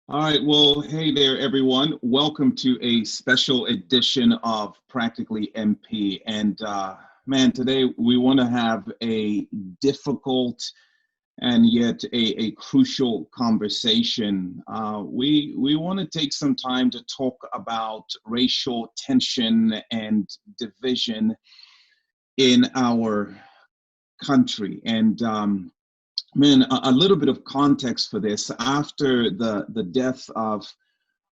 All right. Well, hey there, everyone. Welcome to a special edition of Practically MP. Man, today we want to have a difficult and yet a crucial conversation. We want to take some time to talk about racial tension and division in our country. Man, a little bit of context for this. After the death of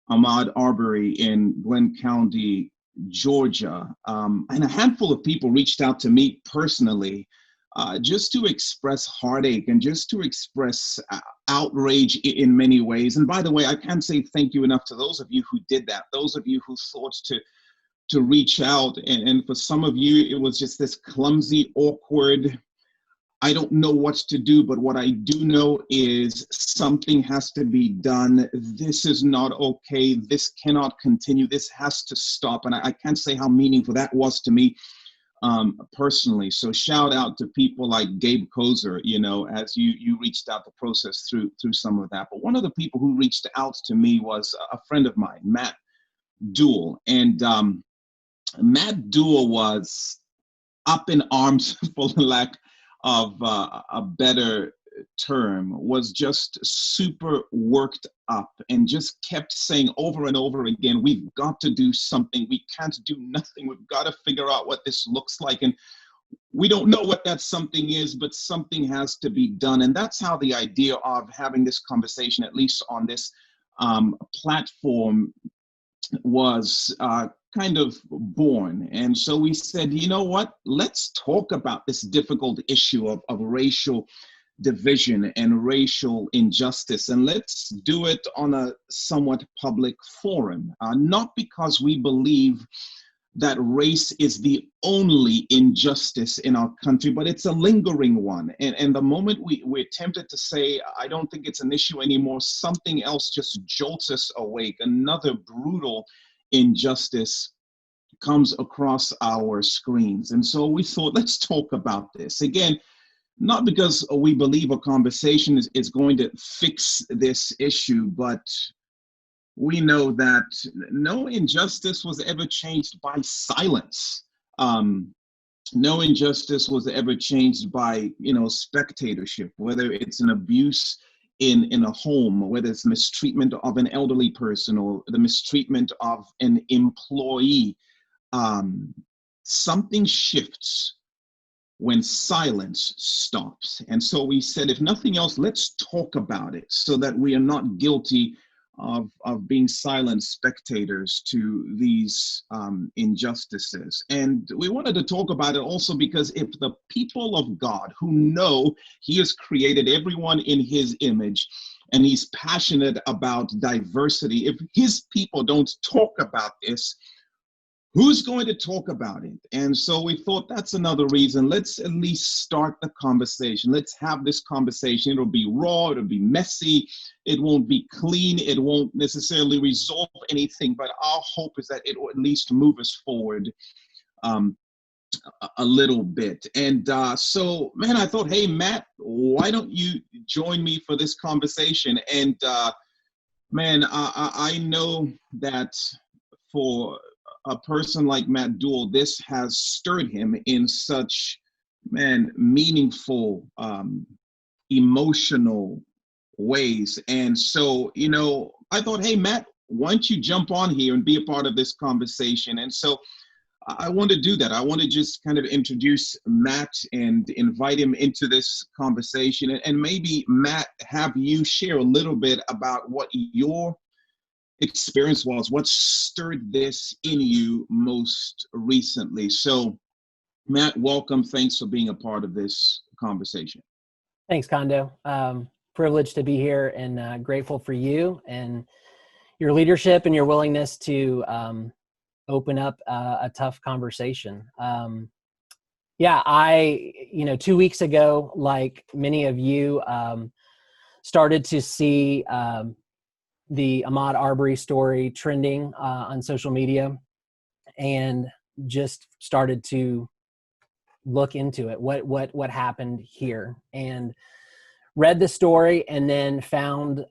Ahmaud Arbery in Glenn County, Georgia, and a handful of people reached out to me personally just to express heartache and just to express outrage in many ways. And by the way, I can't say thank you enough to those of you who did that, those of you who thought to reach out. And for some of you, it was just this clumsy, awkward, I don't know what to do, but what I do know is something has to be done. This is not okay. This cannot continue. This has to stop. And I can't say how meaningful that was to me personally. So shout out to people like Gabe Kozer, as you reached out to process through some of that. But one of the people who reached out to me was a friend of mine, Matt Duell. And Matt Duell was up in arms, for lack of a better term, was just super worked up and just kept saying over and over again, we've got to do something. We can't do nothing. We've got to figure out what this looks like. And we don't know what that something is, but something has to be done. And that's how the idea of having this conversation, at least on this platform, was kind of born. And so we said, you know what, let's talk about this difficult issue of racial division and racial injustice, and let's do it on a somewhat public forum, not because we believe that race is the only injustice in our country, but it's a lingering one. And the moment we're tempted to say, I don't think it's an issue anymore, something else just jolts us awake. Another brutal injustice comes across our screens. And so we thought, let's talk about this. Again, not because we believe a conversation is going to fix this issue, but we know that no injustice was ever changed by silence. No injustice was ever changed by, spectatorship, whether it's an abuse in a home, whether it's mistreatment of an elderly person or the mistreatment of an employee. Something shifts when silence stops. And so we said, if nothing else, let's talk about it so that we are not guilty of being silent spectators to these injustices. And we wanted to talk about it also because if the people of God who know He has created everyone in His image and He's passionate about diversity, if His people don't talk about this, who's going to talk about it? And so we thought that's another reason. Let's at least start the conversation. Let's have this conversation. It'll be raw, it'll be messy, it won't be clean, it won't necessarily resolve anything, but our hope is that it will at least move us forward a little bit. And so, man, I thought, hey, Matt, why don't you join me for this conversation? And man, I know that for a person like Matt Duell, this has stirred him in such, man, meaningful, emotional ways. And so, I thought, hey, Matt, why don't you jump on here and be a part of this conversation? And so I want to do that. I want to just kind of introduce Matt and invite him into this conversation. And maybe, Matt, have you share a little bit about what your experience was, what stirred this in you most recently. So, Matt, welcome. Thanks for being a part of this conversation. Thanks, Kondo. Privileged to be here and grateful for you and your leadership and your willingness to open up a tough conversation. I 2 weeks ago, like many of you, started to see the Ahmaud Arbery story trending on social media and just started to look into it. What happened here, and read the story, and then found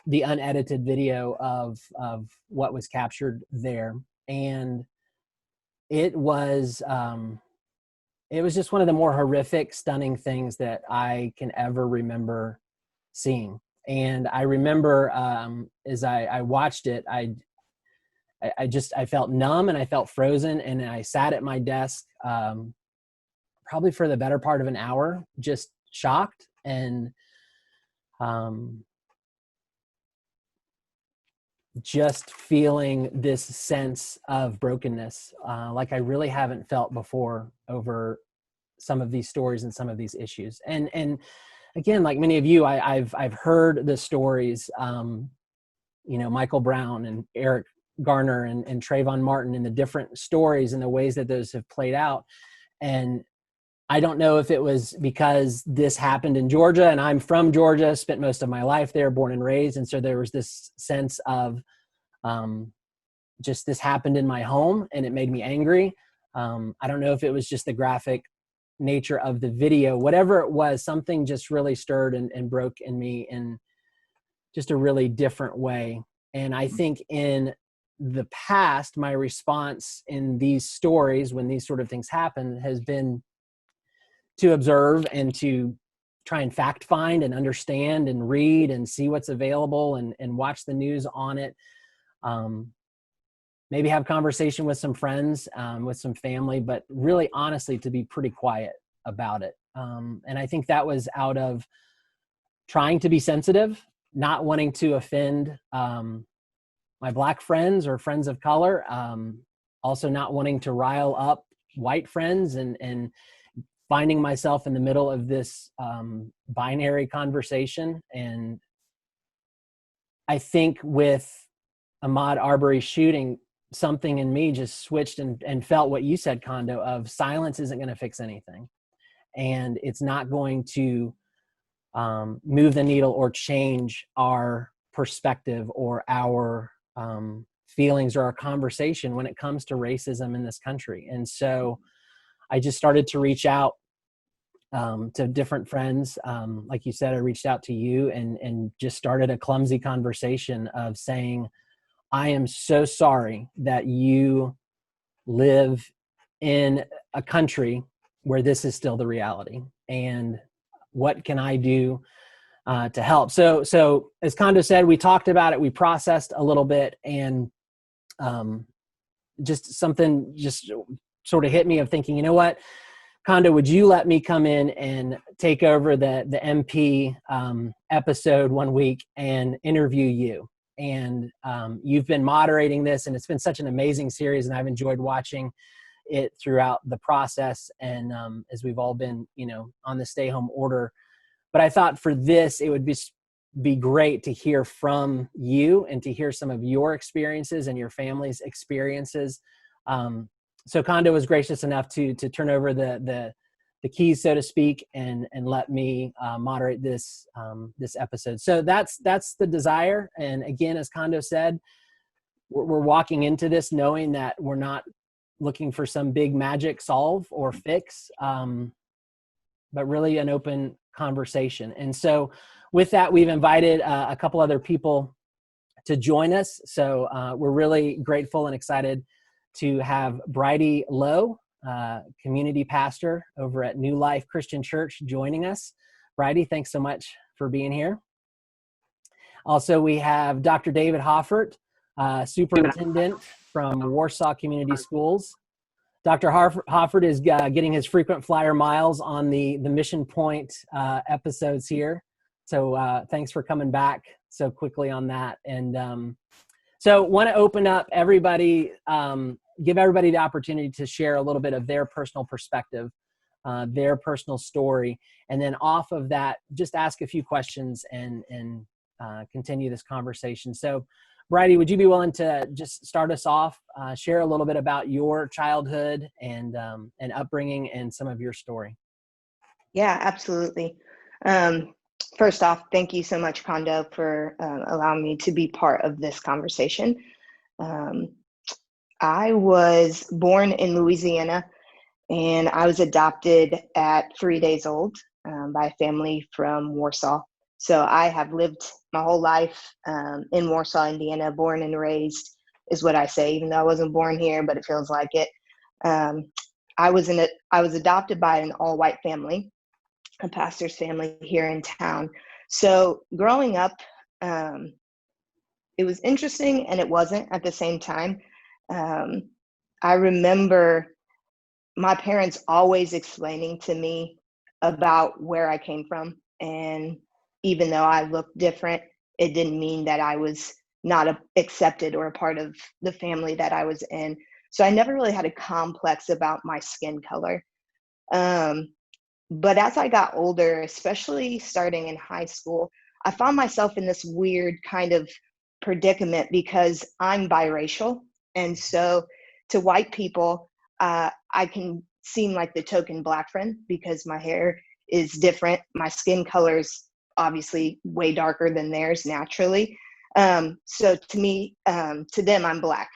the unedited video of what was captured there. And it was just one of the more horrific, stunning things that I can ever remember seeing. And I remember as I watched it, I felt numb and I felt frozen, and I sat at my desk probably for the better part of an hour, just shocked and just feeling this sense of brokenness, like I really haven't felt before over some of these stories and some of these issues. And again, like many of you, I've heard the stories, Michael Brown and Eric Garner and Trayvon Martin, and the different stories and the ways that those have played out. And I don't know if it was because this happened in Georgia and I'm from Georgia, spent most of my life there, born and raised. And so there was this sense of just this happened in my home and it made me angry. I don't know if it was just the graphic nature of the video, whatever it was, something just really stirred and broke in me in just a really different way. And I think in the past, my response in these stories, when these sort of things happen, has been to observe and to try and fact find and understand and read and see what's available and watch the news on it. Maybe have conversation with some friends, with some family, but really honestly to be pretty quiet about it. And I think that was out of trying to be sensitive, not wanting to offend my Black friends or friends of color, also not wanting to rile up white friends, and finding myself in the middle of this binary conversation. And I think with Ahmaud Arbery's shooting, something in me just switched and felt what you said, Kondo, of silence isn't going to fix anything. And it's not going to move the needle or change our perspective or our feelings or our conversation when it comes to racism in this country. And so I just started to reach out to different friends. Like you said, I reached out to you and just started a clumsy conversation of saying, I am so sorry that you live in a country where this is still the reality, and what can I do to help? So as Kondo said, we talked about it, we processed a little bit, and just something just sort of hit me of thinking, you know what, Kondo, would you let me come in and take over the MP episode one week and interview you? And you've been moderating this, and it's been such an amazing series, and I've enjoyed watching it throughout the process. And as we've all been, on the stay home order, but I thought for this, it would be great to hear from you and to hear some of your experiences and your family's experiences. So Kondo was gracious enough to turn over the keys, so to speak, and let me moderate this episode. So that's the desire. And again, as Kondo said, we're walking into this knowing that we're not looking for some big magic solve or fix, but really an open conversation. And so with that, we've invited a couple other people to join us. So we're really grateful and excited to have Brightie Lowe, community pastor over at New Life Christian Church, joining us. Brightie, thanks so much for being here. Also, we have Dr. David Hoffert, superintendent from Warsaw Community Schools. Dr. Hoffert is getting his frequent flyer miles on the Mission Point episodes here. So thanks for coming back so quickly on that. And so want to open up everybody, give everybody the opportunity to share a little bit of their personal perspective, their personal story. And then off of that, just ask a few questions and continue this conversation. So Brightie, would you be willing to just start us off, share a little bit about your childhood and upbringing and some of your story? Yeah, absolutely. First off, thank you so much, Kondo, for allowing me to be part of this conversation. I was born in Louisiana, and I was adopted at 3 days old by a family from Warsaw. So I have lived my whole life in Warsaw, Indiana, born and raised is what I say, even though I wasn't born here, but it feels like it. I was adopted by an all-white family, a pastor's family here in town. So growing up, it was interesting and it wasn't at the same time. I remember my parents always explaining to me about where I came from. And even though I looked different, it didn't mean that I was not accepted or a part of the family that I was in. So I never really had a complex about my skin color. But as I got older, especially starting in high school, I found myself in this weird kind of predicament because I'm biracial. And so to white people, I can seem like the token Black friend because my hair is different. My skin color is obviously way darker than theirs naturally. So to me, to them, I'm Black.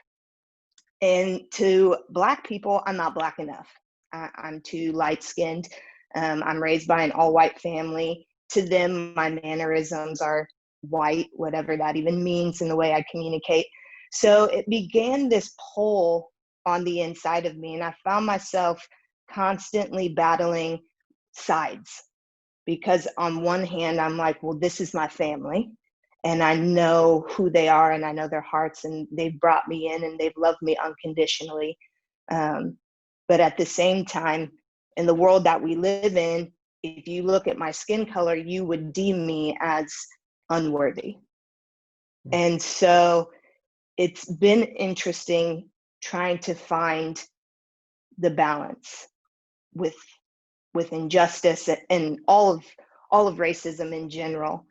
And to Black people, I'm not Black enough. I'm too light skinned. I'm raised by an all white family. To them, my mannerisms are white, whatever that even means in the way I communicate. So it began this pull on the inside of me, and I found myself constantly battling sides because on one hand, I'm like, well, this is my family. And I know who they are and I know their hearts and they've brought me in and they've loved me unconditionally. But at the same time, in the world that we live in, if you look at my skin color, you would deem me as unworthy. And so it's been interesting trying to find the balance with injustice and all of racism in general.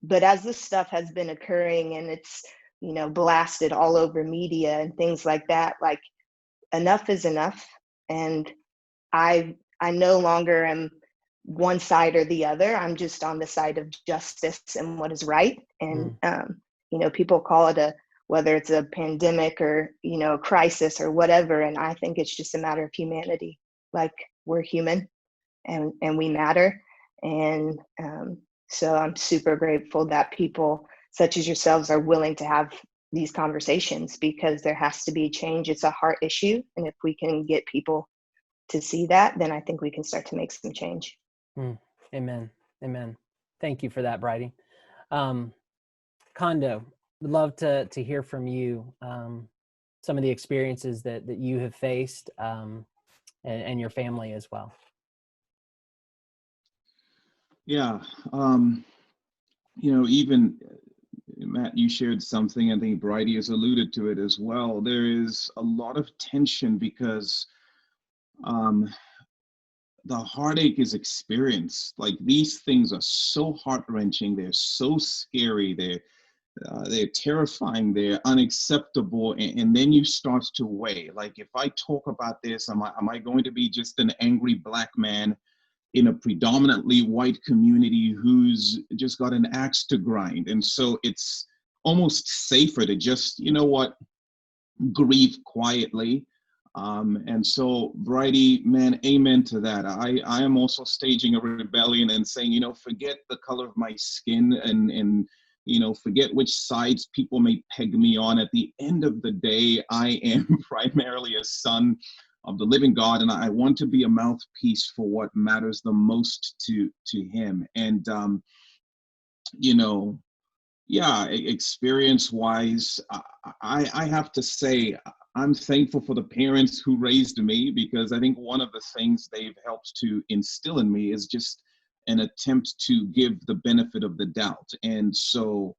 But as this stuff has been occurring and it's, blasted all over media and things like that, like enough is enough. And I no longer am one side or the other. I'm just on the side of justice and what is right. And, people call it whether it's a pandemic or, a crisis or whatever. And I think it's just a matter of humanity. Like we're human and we matter. And so I'm super grateful that people such as yourselves are willing to have these conversations because there has to be change. It's a heart issue. And if we can get people to see that, then I think we can start to make some change. Amen. Amen. Thank you for that, Brightie. Kondo, would love to hear from you some of the experiences that you have faced and your family as well. Yeah. Even Matt, you shared something, I think Brightie has alluded to it as well. There is a lot of tension because the heartache is experienced. Like these things are so heart-wrenching, they're so scary, they're terrifying, they're unacceptable, and then you start to weigh, like if I talk about this, am I going to be just an angry Black man in a predominantly white community who's just got an axe to grind? And so it's almost safer to just, grieve quietly. And so, Brightie, man, amen to that. I am also staging a rebellion and saying, forget the color of my skin and forget which sides people may peg me on. At the end of the day, I am primarily a son of the living God, and I want to be a mouthpiece for what matters the most to him. And experience-wise, I have to say I'm thankful for the parents who raised me, because I think one of the things they've helped to instill in me is just an attempt to give the benefit of the doubt. And so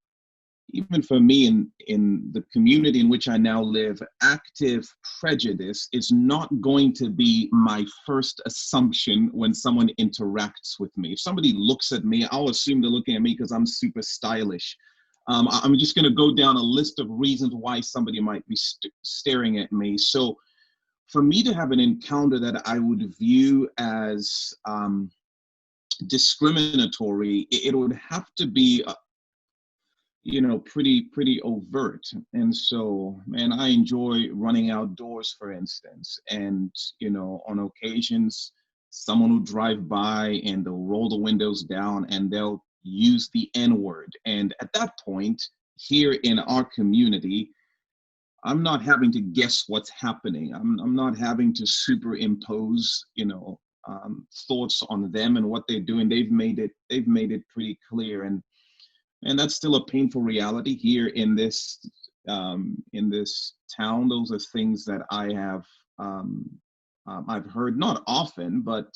even for me in the community in which I now live, active prejudice is not going to be my first assumption when someone interacts with me. If somebody looks at me, I'll assume they're looking at me because I'm super stylish. I'm just going to go down a list of reasons why somebody might be staring at me. So for me to have an encounter that I would view as discriminatory, it would have to be pretty overt. And so, man, I enjoy running outdoors, for instance, and on occasions someone will drive by and they'll roll the windows down and they'll use the N-word. And at that point, here in our community, I'm not having to guess what's happening. I'm not having to superimpose, thoughts on them and what they're doing. They've made it pretty clear, and that's still a painful reality here in this town. Those are things that I have I've heard, not often, but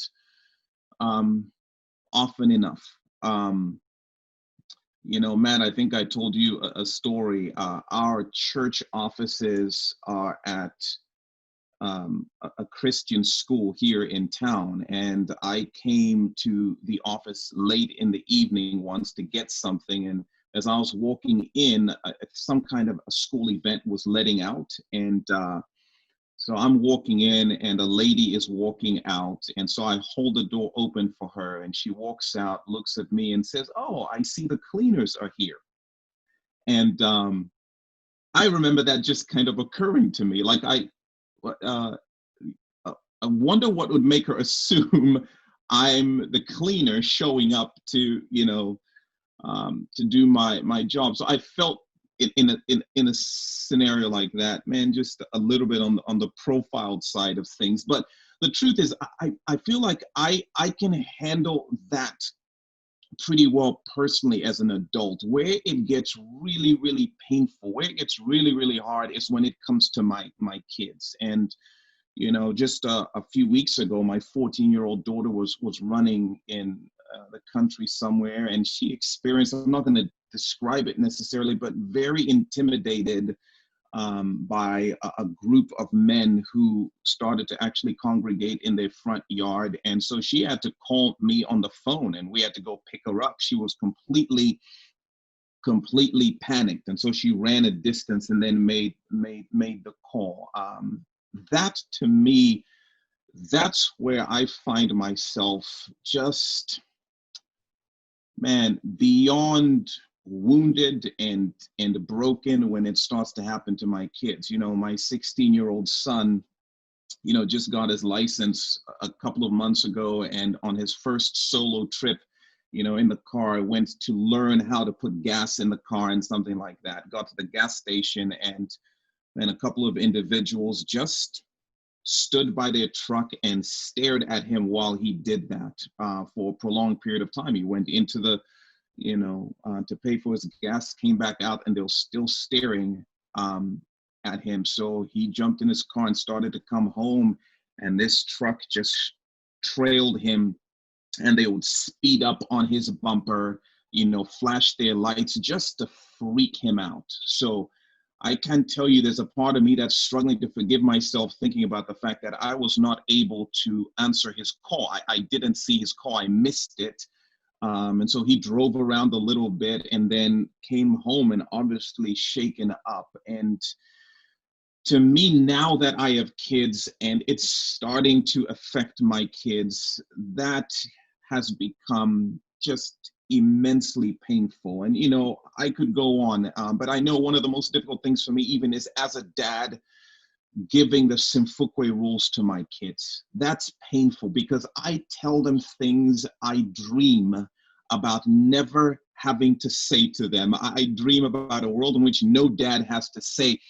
often enough. Matt, I think I told you a story. Our church offices are at a Christian school here in town, and I came to the office late in the evening once to get something, and as I was walking in, some kind of a school event was letting out, and so I'm walking in and a lady is walking out, and so I hold the door open for her, and she walks out, looks at me and says, "Oh, I see the cleaners are here." And I remember that just kind of occurring to me, like I wonder what would make her assume I'm the cleaner showing up to do my job. So I felt in a scenario like that, man, just a little bit on the profiled side of things. But the truth is, I feel like I can handle that pretty well personally as an adult. Where it gets really, really painful, where it gets really, really hard is when it comes to my kids. And just a few weeks ago, my 14-year-old daughter was running in the country somewhere, and she experienced, I'm not going to describe it necessarily, but very intimidated by a group of men who started to actually congregate in their front yard. And so she had to call me on the phone, and we had to go pick her up. She was completely panicked, and so she ran a distance and then made the call. That, to me, that's where I find myself just, man, beyond wounded and broken when it starts to happen to my kids. My 16-year-old son, just got his license a couple of months ago, and on his first solo trip, in the car, went to learn how to put gas in the car and something like that. Got to the gas station, and a couple of individuals just stood by their truck and stared at him while he did that for a prolonged period of time. He went into the, to pay for his gas, came back out, and they were still staring at him. So he jumped in his car and started to come home, and this truck just trailed him, and they would speed up on his bumper, flash their lights just to freak him out. So I can tell you there's a part of me that's struggling to forgive myself, thinking about the fact that I was not able to answer his call. I didn't see his call, I missed it. And so he drove around a little bit and then came home and obviously shaken up. And to me, now that I have kids and it's starting to affect my kids, that has become just immensely painful. And I could go on, but I know one of the most difficult things for me even is, as a dad, giving the Simfukwe rules to my kids. That's painful because I tell them things I dream about never having to say to them. I dream about a world in which no dad has to say,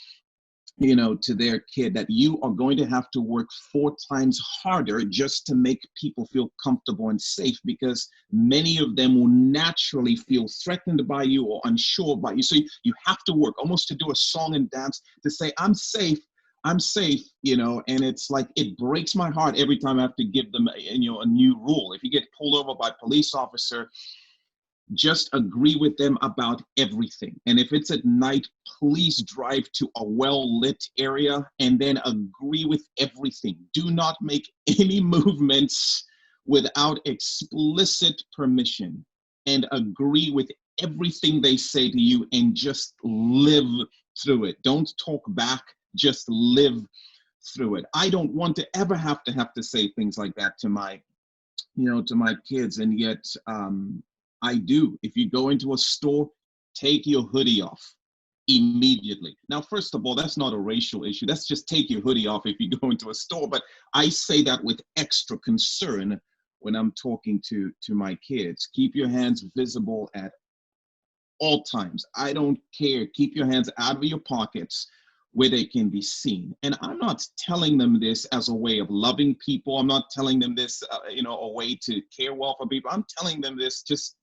to their kid that you are going to have to work 4 times harder just to make people feel comfortable and safe, because many of them will naturally feel threatened by you or unsure about you. So you have to work almost to do a song and dance to say, I'm safe, and it's like, it breaks my heart every time I have to give them a new rule. If you get pulled over by a police officer, just agree with them about everything. And if it's at night, please drive to a well-lit area and then agree with everything. Do not make any movements without explicit permission, and agree with everything they say to you and just live through it. Don't talk back, just live through it. I don't want to ever have to say things like that to my kids, and yet I do. If you go into a store, take your hoodie off. immediately. Now, first of all, that's not a racial issue. That's just take your hoodie off if you go into a store. But I say that with extra concern when I'm talking to my kids. Keep your hands visible at all times. I don't care. Keep your hands out of your pockets where they can be seen. And I'm not telling them this as a way of loving people. I'm not telling them this, a way to care well for people. I'm telling them this, just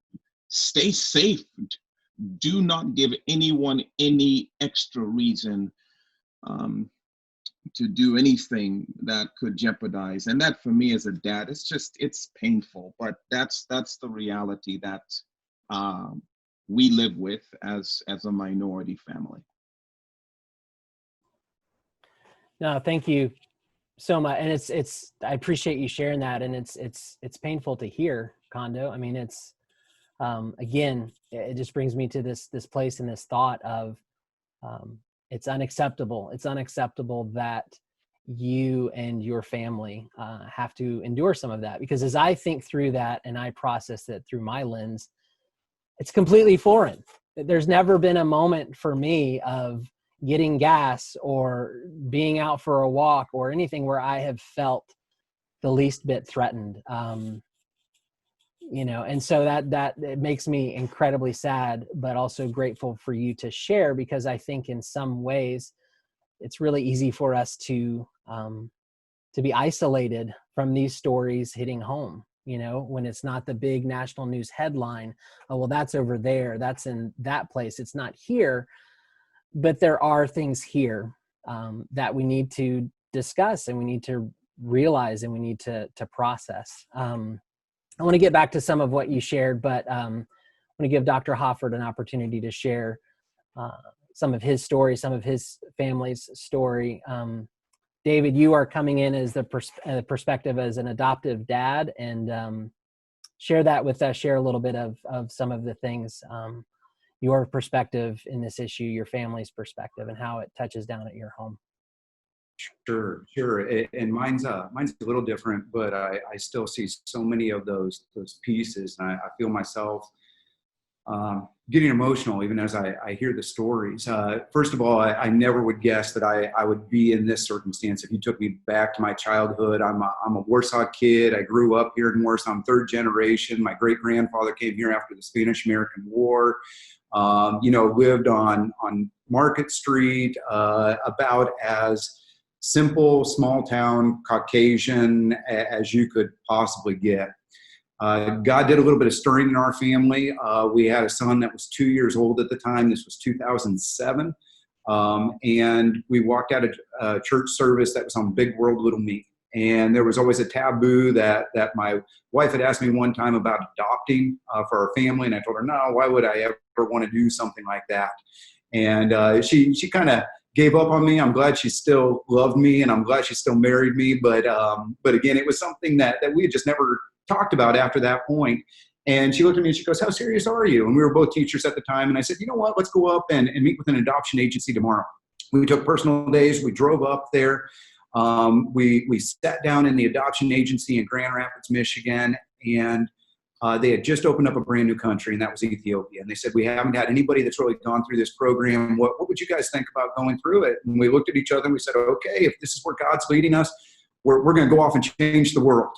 stay safe. Do not give anyone any extra reason to do anything that could jeopardize. And that for me as a dad, it's painful, but that's the reality that we live with as a minority family. No, thank you so much. And it's I appreciate you sharing that. And it's painful to hear, Kondo. I mean, it's again, it just brings me to this place and this thought of it's unacceptable. It's unacceptable that you and your family have to endure some of that, because as I think through that and I process it through my lens, it's completely foreign. There's never been a moment for me of getting gas or being out for a walk or anything where I have felt the least bit threatened. And so that it makes me incredibly sad, but also grateful for you to share, because I think in some ways it's really easy for us to be isolated from these stories hitting home, when it's not the big national news headline. Oh, well, that's over there. That's in that place. It's not here. But there are things here that we need to discuss and we need to realize and we need to process. I want to get back to some of what you shared, but I want to give Dr. Hoffert an opportunity to share some of his story, some of his family's story. David, you are coming in as the perspective as an adoptive dad, and share that with us. Share a little bit of some of the things, your perspective in this issue, your family's perspective, and how it touches down at your home. Sure. And mine's a little different, but I still see so many of those pieces, and I feel myself getting emotional even as I hear the stories. First of all, I never would guess that I would be in this circumstance. If you took me back to my childhood, I'm a Warsaw kid. I grew up here in Warsaw. I'm third generation. My great grandfather came here after the Spanish-American War. Lived on Market Street, about as simple, small town, Caucasian as you could possibly get. God did a little bit of stirring in our family. We had a son that was 2 years old at the time. This was 2007. And we walked out of a church service that was on Big World, Little Me. And there was always a taboo that my wife had asked me one time about adopting for our family. And I told her, no, why would I ever want to do something like that? And she kind of gave up on me. I'm glad she still loved me, and I'm glad she still married me. But again, it was something that we had just never talked about after that point. And she looked at me and she goes, how serious are you? And we were both teachers at the time. And I said, you know what, let's go up and meet with an adoption agency tomorrow. We took personal days. We drove up there. We sat down in the adoption agency in Grand Rapids, Michigan, and they had just opened up a brand new country, and that was Ethiopia. And they said, we haven't had anybody that's really gone through this program. What would you guys think about going through it? And we looked at each other and we said, okay, if this is where God's leading us, we're going to go off and change the world.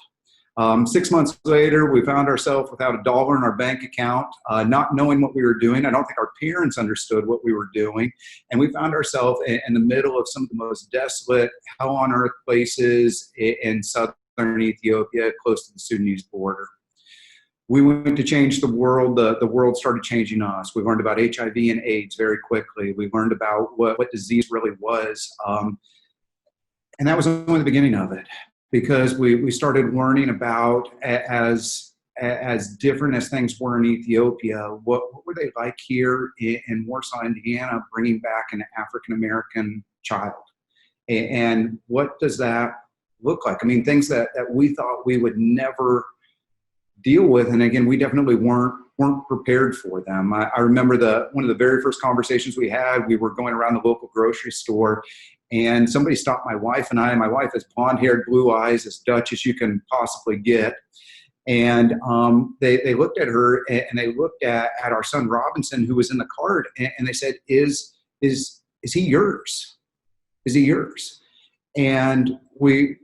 6 months later, we found ourselves without $1 in our bank account, not knowing what we were doing. I don't think our parents understood what we were doing. And we found ourselves in the middle of some of the most desolate, hell on earth places in southern Ethiopia, close to the Sudanese border. We went to change the world. The world started changing us. We learned about HIV and AIDS very quickly. We learned about what disease really was. And that was only the beginning of it, because we started learning about, as different as things were in Ethiopia, what were they like here in Warsaw, Indiana, bringing back an African-American child? And what does that look like? I mean, things that we thought we would never deal with. And again, we definitely weren't prepared for them. I remember one of the very first conversations we had, we were going around the local grocery store, and somebody stopped my wife and I. My wife has blonde-haired, blue eyes, as Dutch as you can possibly get. And they looked at her, and they looked at our son Robinson, who was in the cart, and they said, is is he yours? Is he yours? And I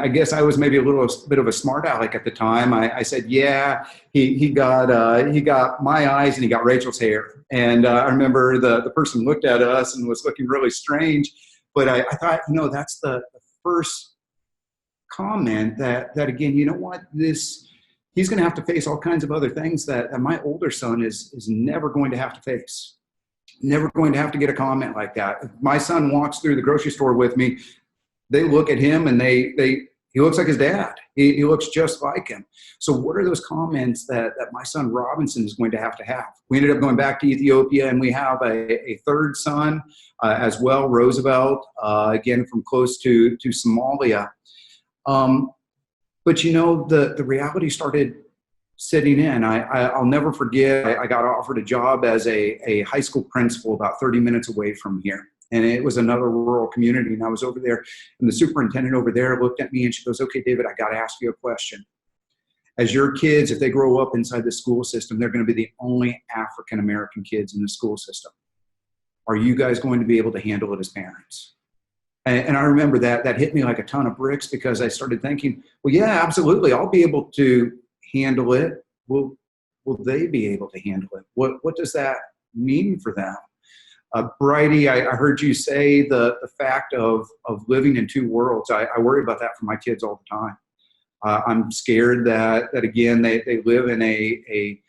guess I was maybe a little bit of a smart aleck at the time. I said, yeah, he got my eyes and he got Rachel's hair. And I remember the person looked at us and was looking really strange. But I thought, that's the first comment that again, you know what, he's going to have to face all kinds of other things that my older son is never going to have to face. Never going to have to get a comment like that. If my son walks through the grocery store with me, they look at him and he looks like his dad. He looks just like him. So what are those comments that my son Robinson is going to have? We ended up going back to Ethiopia, and we have a third son as well, Roosevelt, again from close to Somalia. But the reality started sitting in. I'll never forget, I got offered a job as a high school principal about 30 minutes away from here. And it was another rural community. And I was over there, and the superintendent over there looked at me and she goes, okay, David, I got to ask you a question. As your kids, if they grow up inside the school system, they're going to be the only African-American kids in the school system. Are you guys going to be able to handle it as parents? And I remember that hit me like a ton of bricks, because I started thinking, well, yeah, absolutely. I'll be able to handle it. Will they be able to handle it? What does that mean for them? Brightie, I heard you say the fact of living in two worlds. I worry about that for my kids all the time. I'm scared that again, they live in a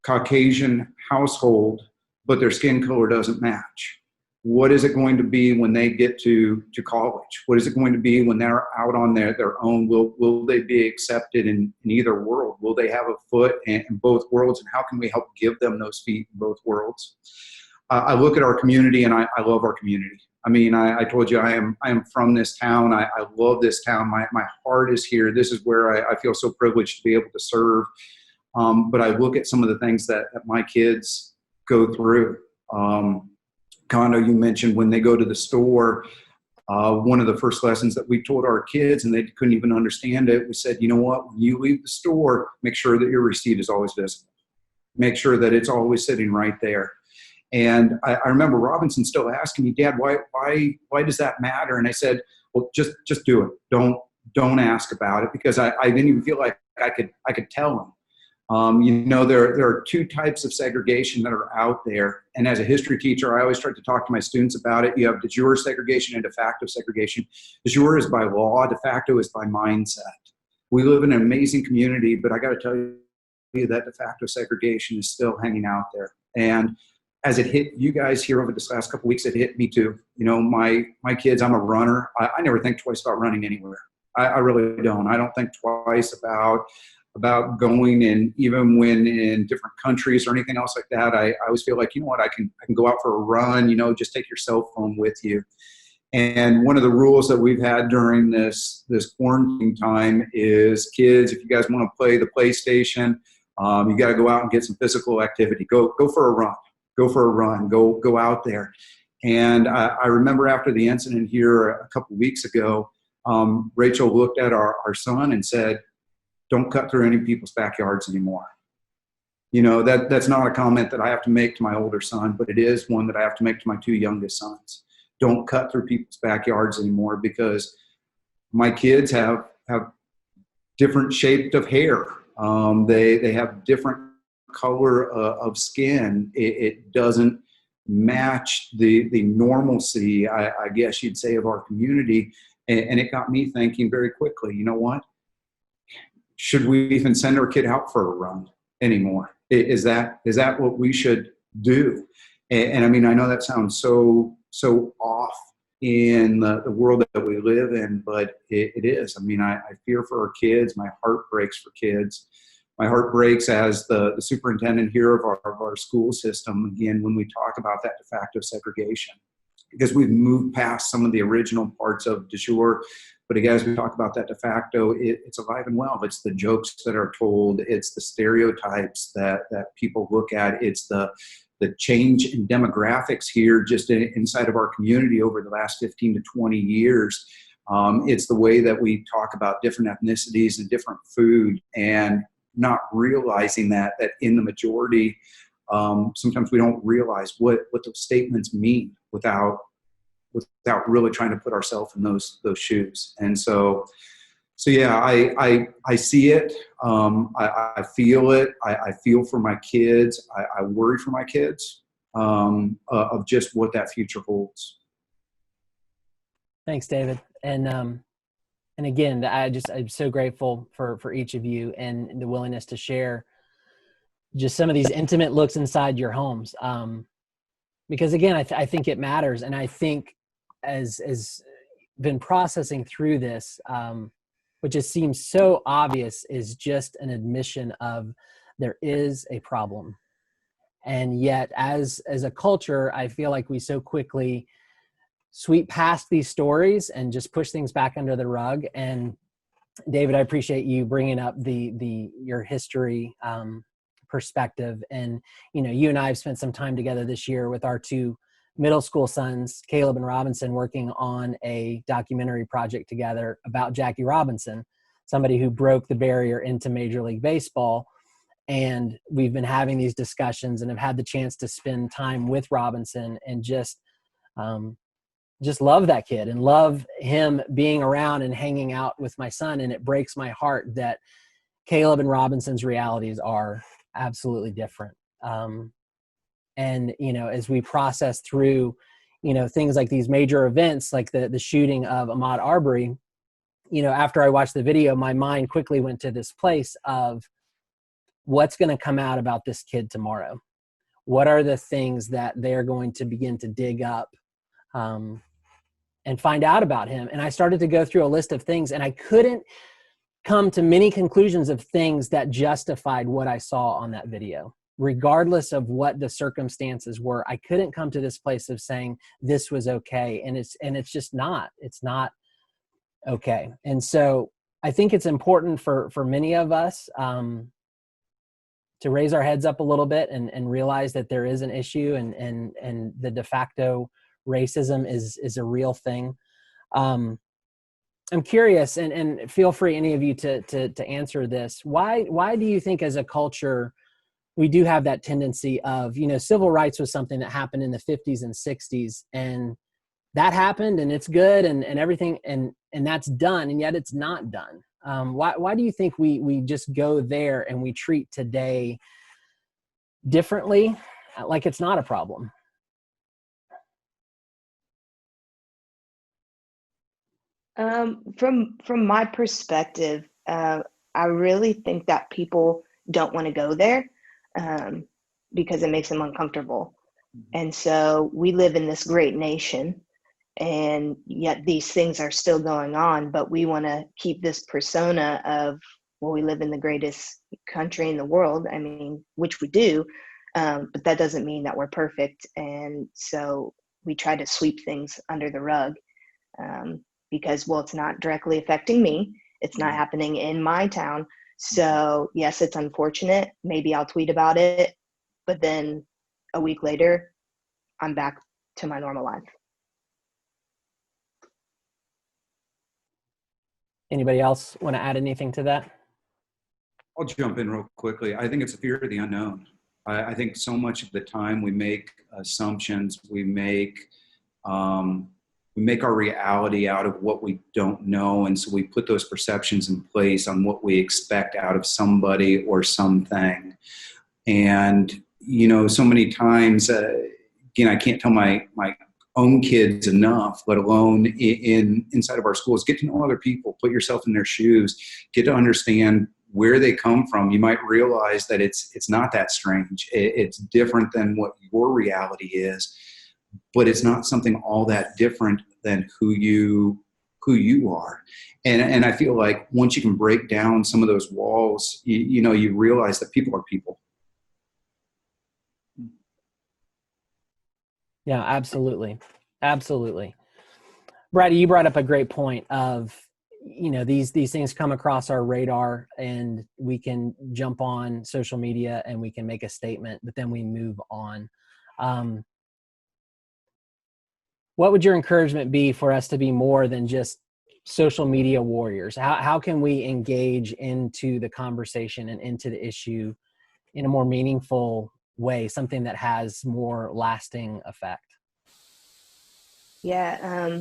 Caucasian household, but their skin color doesn't match. What is it going to be when they get to college? What is it going to be when they're out on their own? Will they be accepted in either world? Will they have a foot in both worlds? And how can we help give them those feet in both worlds? I look at our community, and I love our community. I mean, I told you I am from this town. I love this town. My heart is here. This is where I feel so privileged to be able to serve. But I look at some of the things that my kids go through. Kondo, you mentioned when they go to the store, one of the first lessons that we taught our kids, and they couldn't even understand it, we said, you know what, when you leave the store, make sure that your receipt is always visible. Make sure that it's always sitting right there. And I remember Robinson still asking me, Dad, why does that matter? And I said, well, just do it. Don't ask about it, because I didn't even feel like I could tell him. There are two types of segregation that are out there. And as a history teacher, I always try to talk to my students about it. You have de jure segregation and de facto segregation. De jure is by law, de facto is by mindset. We live in an amazing community, but I got to tell you that de facto segregation is still hanging out there. And as it hit you guys here over this last couple of weeks, it hit me too. My kids, I'm a runner. I never think twice about running anywhere. I really don't. I don't think twice about going, and even when in different countries or anything else like that, I always feel like, you know what, I can go out for a run, just take your cell phone with you. And one of the rules that we've had during this quarantine time is, kids, if you guys want to play the PlayStation, you got to go out and get some physical activity. Go for a run. Go for a run. Go out there. And I remember after the incident here a couple of weeks ago, Rachel looked at our son and said, don't cut through any people's backyards anymore. That's not a comment that I have to make to my older son, but it is one that I have to make to my two youngest sons. Don't cut through people's backyards anymore, because my kids have different shaped of hair. They have different color of skin. It doesn't match the normalcy, I guess you'd say, of our community. And it got me thinking very quickly, you know what? Should we even send our kid out for a run anymore? Is that what we should do? And I mean, I know that sounds so off in the world that we live in, but it is. I mean, I fear for our kids. My heart breaks for kids. My heart breaks as the superintendent here of our school system, again, when we talk about that de facto segregation, because we've moved past some of the original parts of de jure. But again, as we talk about that de facto, it's alive and well. It's the jokes that are told. It's the stereotypes that people look at. It's the change in demographics here just inside of our community over the last 15 to 20 years. It's the way that we talk about different ethnicities and different food, and not realizing that in the majority Sometimes we don't realize what those statements mean without really trying to put ourselves in those shoes. And so yeah, I see it. I feel it. I feel for my kids. I worry for my kids of just what that future holds. Thanks, David. And again, I'm so grateful for each of you and the willingness to share just some of these intimate looks inside your homes. Because again, I think it matters. And I think as been processing through this, which just seems so obvious, is just an admission of there is a problem. And yet as a culture, I feel like we so quickly sweep past these stories and just push things back under the rug. And David, I appreciate you bringing up your history perspective. And, you and I have spent some time together this year with our two middle school sons, Caleb and Robinson, working on a documentary project together about Jackie Robinson, somebody who broke the barrier into Major League Baseball. And we've been having these discussions and have had the chance to spend time with Robinson and just love that kid and love him being around and hanging out with my son. And it breaks my heart that Caleb and Robinson's realities are absolutely different. And, as we process through, things like these major events, like the shooting of Ahmaud Arbery, after I watched the video, my mind quickly went to this place of what's going to come out about this kid tomorrow. What are the things that they're going to begin to dig up and find out about him? And I started to go through a list of things, and I couldn't come to many conclusions of things that justified what I saw on that video. Regardless of what the circumstances were, I couldn't come to this place of saying this was okay. And it's just not. It's not okay. And so I think it's important for many of us to raise our heads up a little bit and realize that there is an issue and the de facto racism is a real thing. I'm curious, and feel free, any of you, to answer this. Why do you think as a culture we do have that tendency of, civil rights was something that happened in the 50s and 60s, and that happened and it's good and everything and that's done, and yet it's not done? Why do you think we just go there and we treat today differently, like it's not a problem? From my perspective, I really think that people don't want to go there because it makes them uncomfortable. And so we live in this great nation, and yet these things are still going on, but we want to keep this persona of, well, we live in the greatest country in the world. I mean, which we do, but that doesn't mean that we're perfect. And so we try to sweep things under the rug because, well, it's not directly affecting me. It's not happening in my town. So yes, it's unfortunate. Maybe I'll tweet about it, but then a week later, I'm back to my normal life. Anybody else want to add anything to that? I'll jump in real quickly. I think it's a fear of the unknown. I think so much of the time we make assumptions, we make our reality out of what we don't know. And so we put those perceptions in place on what we expect out of somebody or something. And, so many times, again, I can't tell my own kids enough, let alone inside of our schools. Get to know other people, put yourself in their shoes, get to understand where they come from. You might realize that it's not that strange. It's different than what your reality is, but it's not something all that different than who you are. And I feel like once you can break down some of those walls, you realize that people are people. Yeah, absolutely. Absolutely. Brightie, you brought up a great point of, these things come across our radar and we can jump on social media and we can make a statement, but then we move on. What would your encouragement be for us to be more than just social media warriors? How can we engage into the conversation and into the issue in a more meaningful way, something that has more lasting effect? Yeah,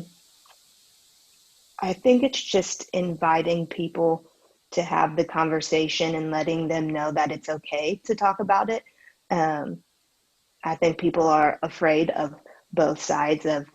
I think it's just inviting people to have the conversation and letting them know that it's okay to talk about it. Um, I think people are afraid of both sides of,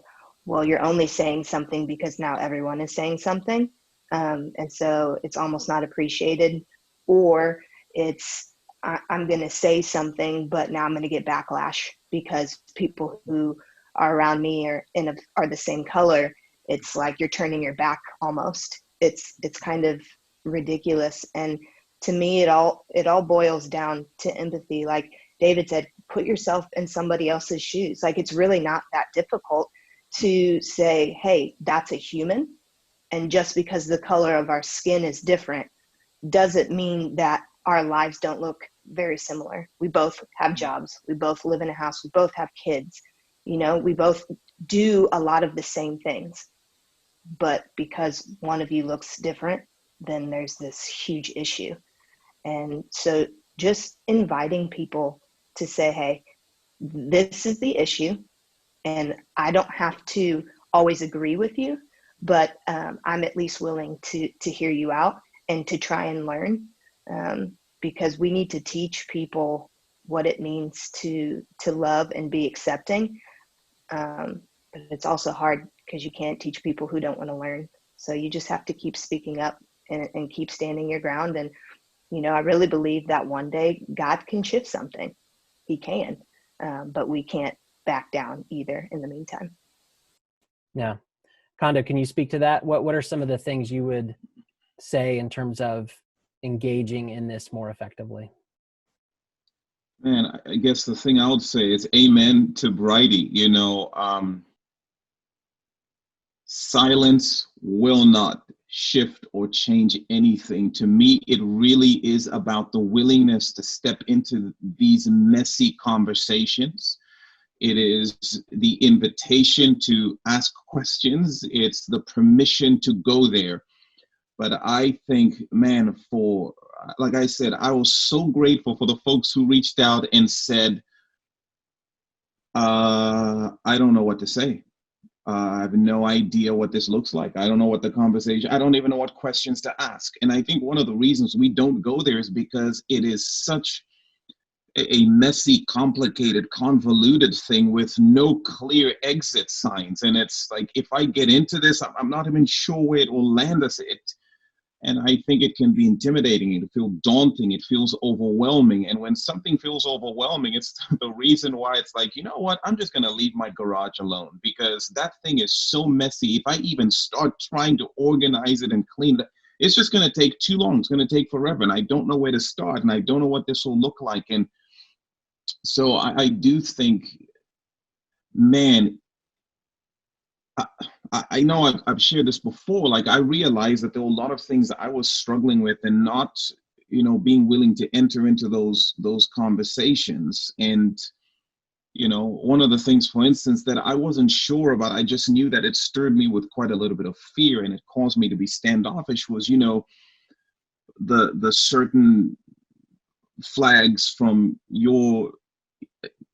well, you're only saying something because now everyone is saying something. And so it's almost not appreciated, or it's, I'm going to say something, but now I'm going to get backlash because people who are around me are the same color. It's like you're turning your back almost. It's kind of ridiculous. And to me, it all boils down to empathy. Like David said, put yourself in somebody else's shoes. Like, it's really not that difficult to say, hey, that's a human. And just because the color of our skin is different doesn't mean that our lives don't look very similar. We both have jobs. We both live in a house. We both have kids. We both do a lot of the same things. But because one of you looks different, then there's this huge issue. And so just inviting people to say, hey, this is the issue, and I don't have to always agree with you, but I'm at least willing to hear you out and to try and learn, because we need to teach people what it means to love and be accepting. But it's also hard because you can't teach people who don't want to learn. So you just have to keep speaking up and keep standing your ground. And I really believe that one day God can shift something. He can, but we can't back down either in the meantime. Yeah. Kondo, can you speak to that? What are some of the things you would say in terms of engaging in this more effectively? Man, I guess the thing I would say is amen to Brightie. Silence will not shift or change anything. To me, it really is about the willingness to step into these messy conversations. It is the invitation to ask questions. It's the permission to go there. But I think, man, like I said, I was so grateful for the folks who reached out and said, I don't know what to say. I have no idea what this looks like. I don't know what the conversation, I don't even know what questions to ask. And I think one of the reasons we don't go there is because it is such a messy, complicated, convoluted thing with no clear exit signs. And it's like, if I get into this, I'm not even sure where it will land us. And I think it can be intimidating. It feels daunting. It feels overwhelming. And when something feels overwhelming, it's the reason why it's like, you know what? I'm just going to leave my garage alone, because that thing is so messy. If I even start trying to organize it and clean it, it's just going to take too long. It's going to take forever. And I don't know where to start. And I don't know what this will look like. And so I do think, man, I know I've shared this before. Like, I realized that there were a lot of things that I was struggling with and not, being willing to enter into those conversations. And, one of the things, for instance, that I wasn't sure about, I just knew that it stirred me with quite a little bit of fear, and it caused me to be standoffish, was, the certain flags from your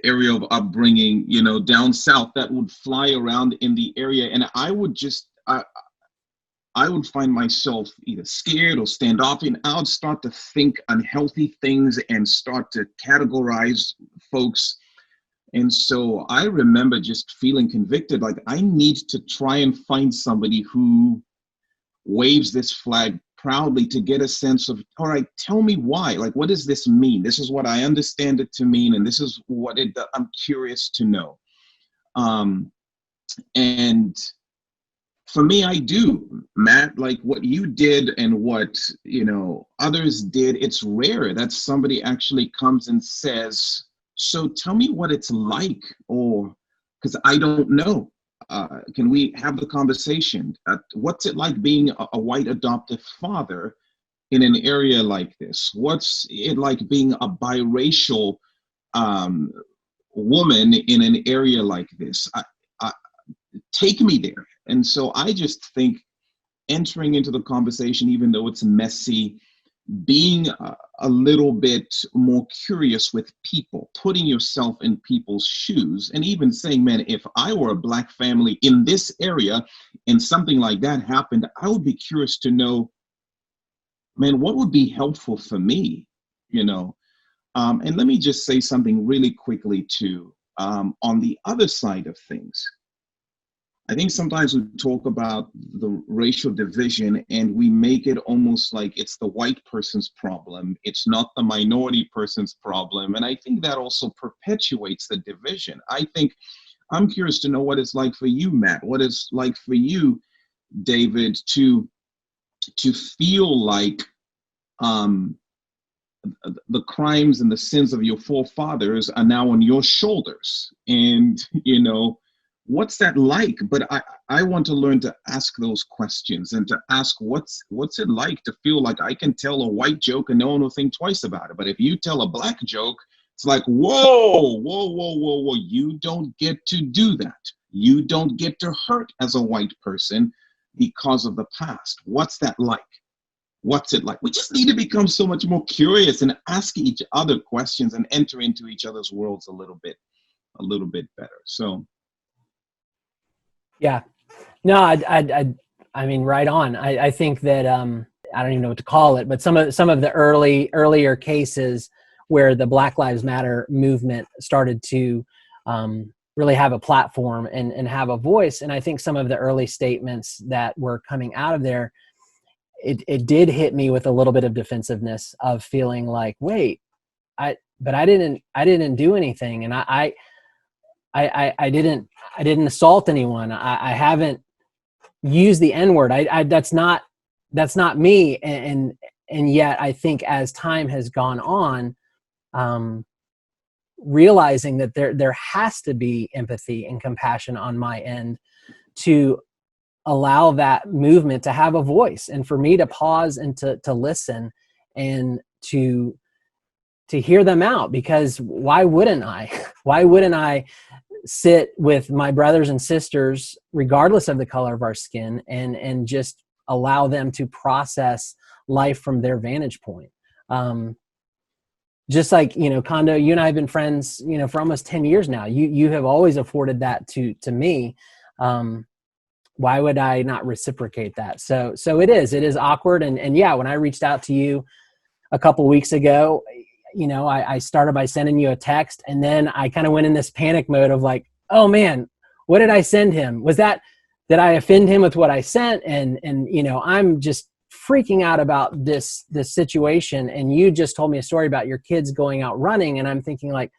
area of upbringing, down south, that would fly around in the area. And I would find myself either scared or standoffish, and I would start to think unhealthy things and start to categorize folks. And so I remember just feeling convicted, like I need to try and find somebody who waves this flag proudly, to get a sense of, all right, tell me why. Like, what does this mean? This is what I understand it to mean, and this is what I'm curious to know. And for me, I do, Matt, like what you did and what, others did. It's rare that somebody actually comes and says, so tell me what it's like, or because I don't know. Can we have the conversation? What's it like being a white adoptive father in an area like this? What's it like being a biracial woman in an area like this? Take me there. And so I just think entering into the conversation, even though it's messy, being a little bit more curious with people, putting yourself in people's shoes, and even saying, man, if I were a Black family in this area and something like that happened, I would be curious to know, man, what would be helpful for me, you know? And let me just say something really quickly too. On the other side of things, I think sometimes we talk about the racial division and we make it almost like it's the white person's problem. It's not the minority person's problem. And I think that also perpetuates the division. I'm curious to know what it's like for you, Matt, what it's like for you, David, to feel like the crimes and the sins of your forefathers are now on your shoulders. And, you know, what's that like? But I want to learn to ask those questions and to ask what's it like to feel like I can tell a white joke and no one will think twice about it. But if you tell a Black joke, it's like, whoa, whoa, whoa, whoa, whoa. You don't get to do that. You don't get to hurt as a white person because of the past. What's that like? What's it like? We just need to become so much more curious and ask each other questions and enter into each other's worlds a little bit better. So. Yeah, no, I mean, right on. I think that I don't even know what to call it, but some of the earlier cases where the Black Lives Matter movement started to really have a platform and have a voice, and I think some of the early statements that were coming out of there, it did hit me with a little bit of defensiveness of feeling like, wait, I didn't do anything, and I didn't assault anyone. I haven't used the N-word. That's not me. And yet I think as time has gone on, realizing that there has to be empathy and compassion on my end to allow that movement to have a voice, and for me to pause and to listen and to hear them out, because why wouldn't I sit with my brothers and sisters, regardless of the color of our skin, and just allow them to process life from their vantage point. Just like, you know, Kondo, you and I have been friends, you know, for almost 10 years now. You have always afforded that to me. Why would I not reciprocate that? So it is awkward. And yeah, when I reached out to you a couple weeks ago, you know, I started by sending you a text, and then I kind of went in this panic mode of like, oh man, what did I send him? Did I offend him with what I sent? And you know, I'm just freaking out about this situation. And you just told me a story about your kids going out running. And I'm thinking like,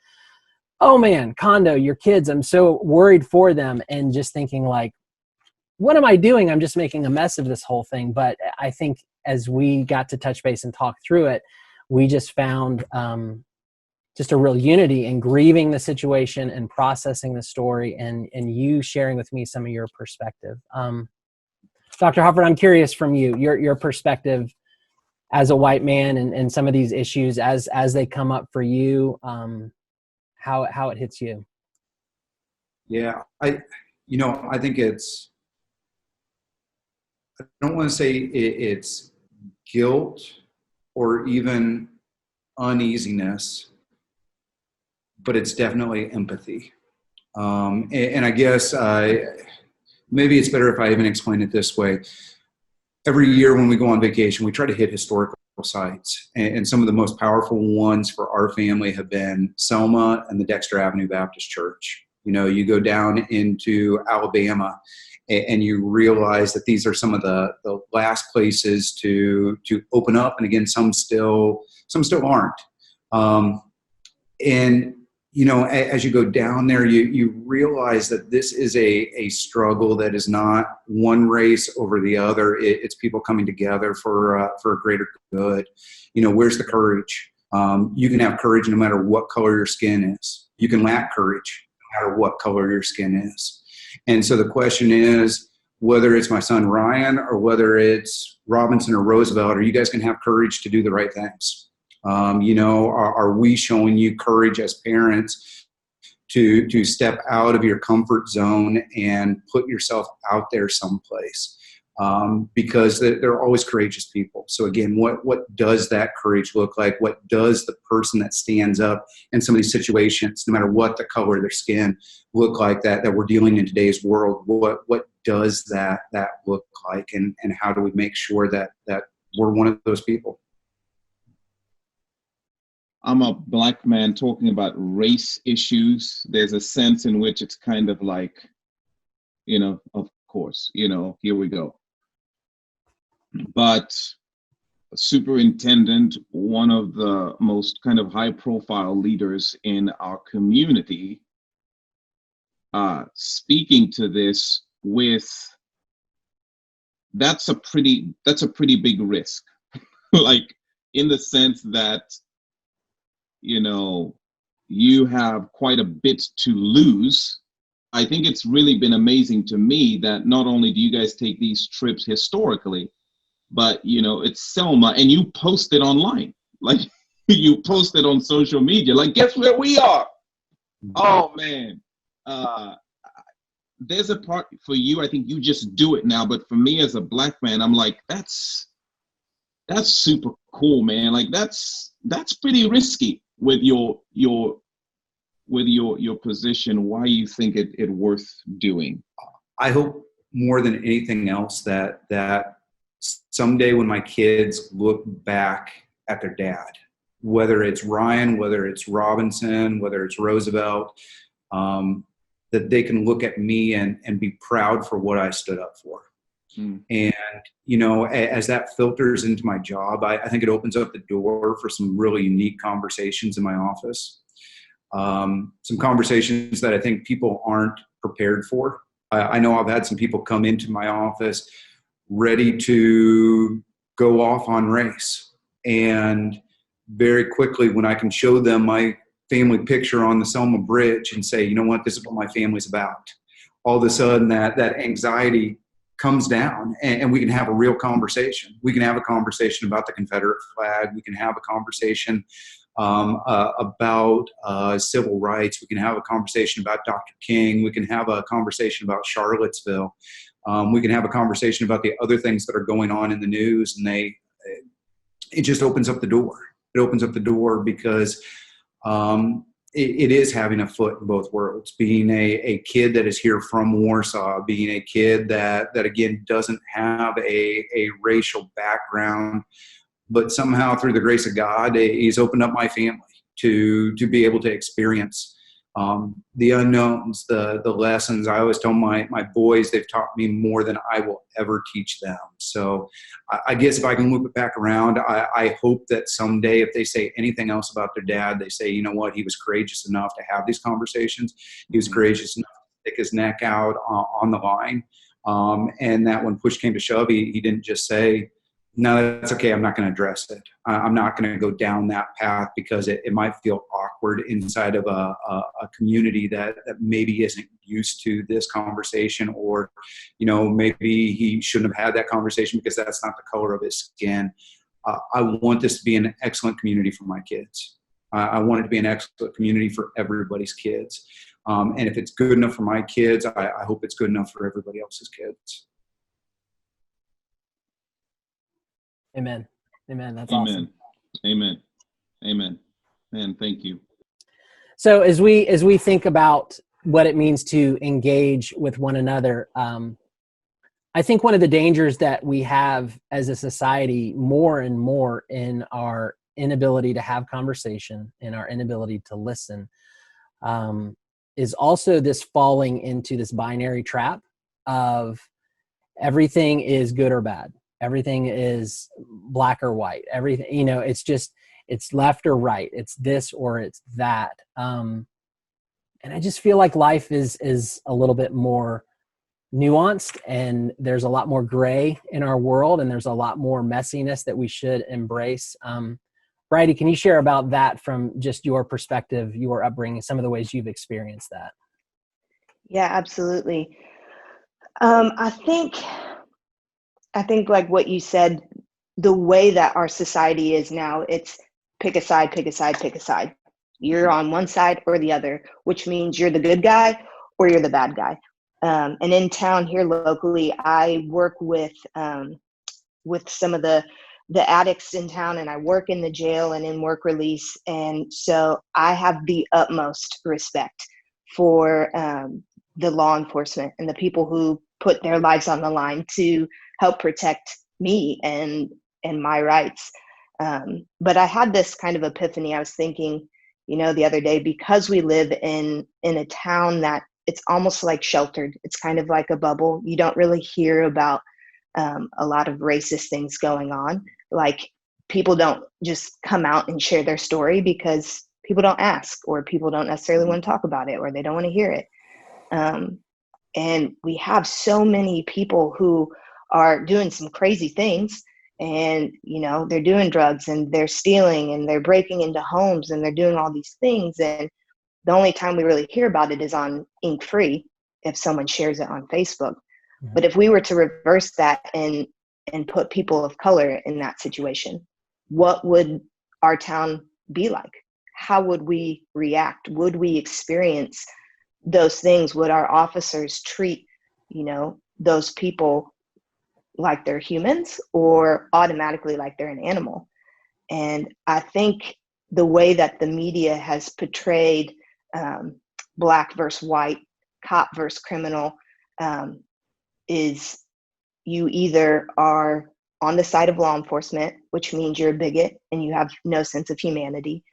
oh man, Kondo, your kids, I'm so worried for them. And just thinking like, what am I doing? I'm just making a mess of this whole thing. But I think as we got to touch base and talk through it, we just found just a real unity in grieving the situation and processing the story, and you sharing with me some of your perspective. Dr. Hoffert, I'm curious from you, your perspective as a white man and some of these issues as they come up for you, how it hits you. Yeah, I think I don't want to say it's guilt or even uneasiness, but it's definitely empathy. And I guess maybe it's better if I even explain it this way. Every year when we go on vacation, we try to hit historical sites. And some of the most powerful ones for our family have been Selma and the Dexter Avenue Baptist Church. You know, you go down into Alabama and you realize that these are some of the last places to open up. And again, some still aren't. And, you know, as you go down there, you realize that this is a struggle that is not one race over the other. It's people coming together for a greater good. You know, where's the courage? You can have courage no matter what color your skin is. You can lack courage no matter what color your skin is. And so the question is, whether it's my son Ryan or whether it's Robinson or Roosevelt, are you guys going to have courage to do the right things? You know, are we showing you courage as parents to step out of your comfort zone and put yourself out there someplace? because they're always courageous people. So again, what does that courage look like? What does the person that stands up in some of these situations, no matter what the color of their skin, look like that we're dealing in today's world? What does that look like, and how do we make sure that we're one of those people? I'm a Black man talking about race issues. There's a sense in which it's kind of like, of course, here we go. But a superintendent, one of the most kind of high profile leaders in our community, speaking to this that's a pretty big risk. Like, in the sense that, you have quite a bit to lose. I think it's really been amazing to me that not only do you guys take these trips historically, but it's Selma, and you post it online. Like, you post it on social media. Like, guess where we are? Oh man. There's a part for you, I think you just do it now, but for me as a Black man, I'm like, that's super cool, man. Like, that's pretty risky with your position. Why you think it worth doing? I hope more than anything else that someday when my kids look back at their dad, whether it's Ryan, whether it's Robinson, whether it's Roosevelt, that they can look at me and be proud for what I stood up for. And, as that filters into my job, I think it opens up the door for some really unique conversations in my office. Some conversations that I think people aren't prepared for. I know I've had some people come into my office ready to go off on race. And very quickly, when I can show them my family picture on the Selma Bridge and say, you know what, this is what my family's about, all of a sudden that anxiety comes down, and we can have a real conversation. We can have a conversation about the Confederate flag. We can have a conversation about civil rights. We can have a conversation about Dr. King. We can have a conversation about Charlottesville. We can have a conversation about the other things that are going on in the news, and it just opens up the door. It opens up the door because it is having a foot in both worlds, being a kid that is here from Warsaw, being a kid that again doesn't have a racial background, but somehow through the grace of God, he's opened up my family to be able to experience the unknowns, the lessons. I always tell my boys, they've taught me more than I will ever teach them. So I guess if I can loop it back around, I hope that someday if they say anything else about their dad, they say, you know what, he was courageous enough to have these conversations. He was courageous enough to stick his neck out on the line. And that when push came to shove, he didn't just say, no, that's okay, I'm not going to address it. I'm not going to go down that path because it might feel awkward inside of a community that maybe isn't used to this conversation, or, maybe he shouldn't have had that conversation because that's not the color of his skin. I want this to be an excellent community for my kids. I want it to be an excellent community for everybody's kids. And if it's good enough for my kids, I hope it's good enough for everybody else's kids. Amen. That's awesome. Amen. Man, thank you. So as we think about what it means to engage with one another, I think one of the dangers that we have as a society more and more in our inability to have conversation, in our inability to listen, is also this falling into this binary trap of everything is good or bad. Everything is black or white. Everything, it's left or right. It's this or it's that. And I just feel like life is a little bit more nuanced, and there's a lot more gray in our world, and there's a lot more messiness that we should embrace. Brightie, can you share about that from just your perspective, your upbringing, some of the ways you've experienced that? Yeah, absolutely. I think like what you said, the way that our society is now, it's pick a side, pick a side, pick a side. You're on one side or the other, which means you're the good guy or you're the bad guy. And in town here locally, I work with some of the addicts in town, and I work in the jail and in work release. And so I have the utmost respect for the law enforcement and the people who put their lives on the line to help protect me and my rights. But I had this kind of epiphany. I was thinking, the other day, because we live in a town that it's almost like sheltered. It's kind of like a bubble. You don't really hear about a lot of racist things going on. Like, people don't just come out and share their story because people don't ask, or people don't necessarily want to talk about it, or they don't want to hear it. And we have so many people who are doing some crazy things, and they're doing drugs, and they're stealing, and they're breaking into homes, and they're doing all these things. And the only time we really hear about it is on Ink Free, if someone shares it on Facebook. But if we were to reverse that and put people of color in that situation, what would our town be like? How would we react? Would we experience those things? Would our officers treat, those people like they're humans, or automatically like they're an animal? And I think the way that the media has portrayed Black versus white, cop versus criminal, is you either are on the side of law enforcement, which means you're a bigot and you have no sense of humanity,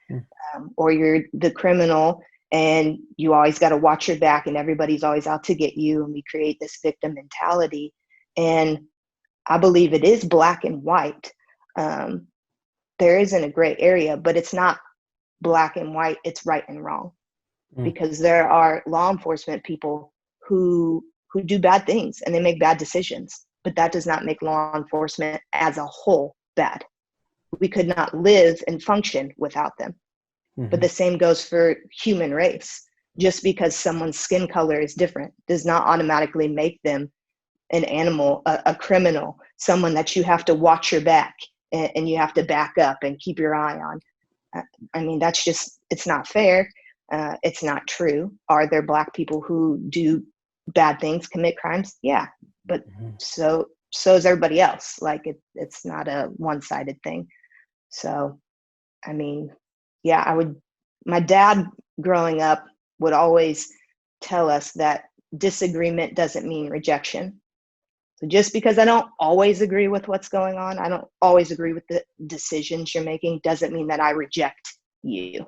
or you're the criminal and you always got to watch your back and everybody's always out to get you. And we create this victim mentality. And I believe it is black and white. There isn't a gray area, but it's not black and white. It's right and wrong, because there are law enforcement people who do bad things and they make bad decisions, but that does not make law enforcement as a whole bad. We could not live and function without them. But the same goes for human race. Just because someone's skin color is different does not automatically make them an animal, a criminal, someone that you have to watch your back and you have to back up and keep your eye on. I mean, that's just, it's not fair. It's not true. Are there Black people who do bad things, commit crimes? Yeah, but so is everybody else. Like, it's not a one-sided thing. So, I mean, yeah, my dad growing up would always tell us that disagreement doesn't mean rejection. So just because I don't always agree with what's going on, I don't always agree with the decisions you're making, doesn't mean that I reject you.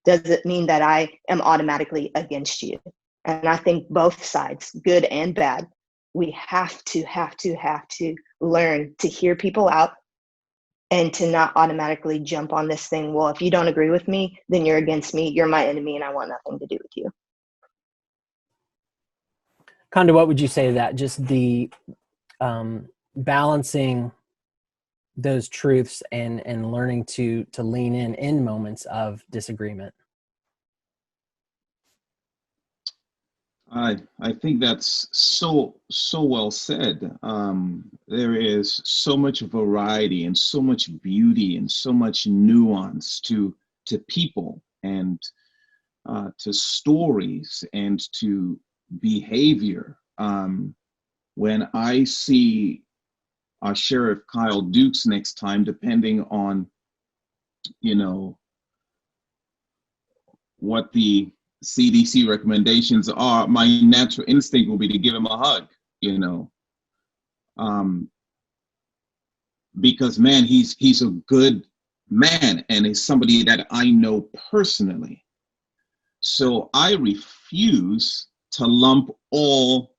Doesn't mean that I am automatically against you. And I think both sides, good and bad, we have to learn to hear people out and to not automatically jump on this thing. Well, if you don't agree with me, then you're against me. You're my enemy and I want nothing to do with you. Kondo, what would you say to that? Just the balancing those truths and learning to lean in moments of disagreement. I think that's so well said. There is so much variety and so much beauty and so much nuance to people and to stories and to behavior. When I see our Sheriff Kyle Dukes next time, depending on, what the CDC recommendations are, my natural instinct will be to give him a hug, because man, he's a good man and is somebody that I know personally. So I refuse to lump all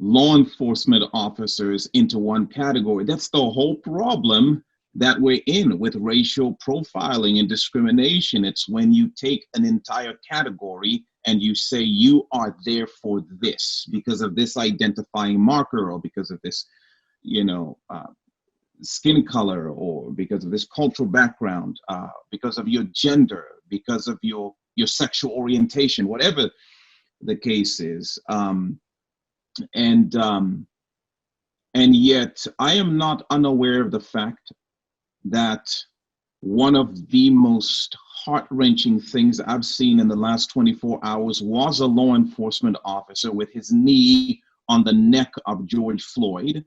law enforcement officers into one category. That's the whole problem that we're in with racial profiling and discrimination. It's when you take an entire category and you say you are there for this because of this identifying marker, or because of this, skin color, or because of this cultural background, because of your gender, because of your sexual orientation, whatever the case is. And yet I am not unaware of the fact that one of the most heart-wrenching things I've seen in the last 24 hours was a law enforcement officer with his knee on the neck of George Floyd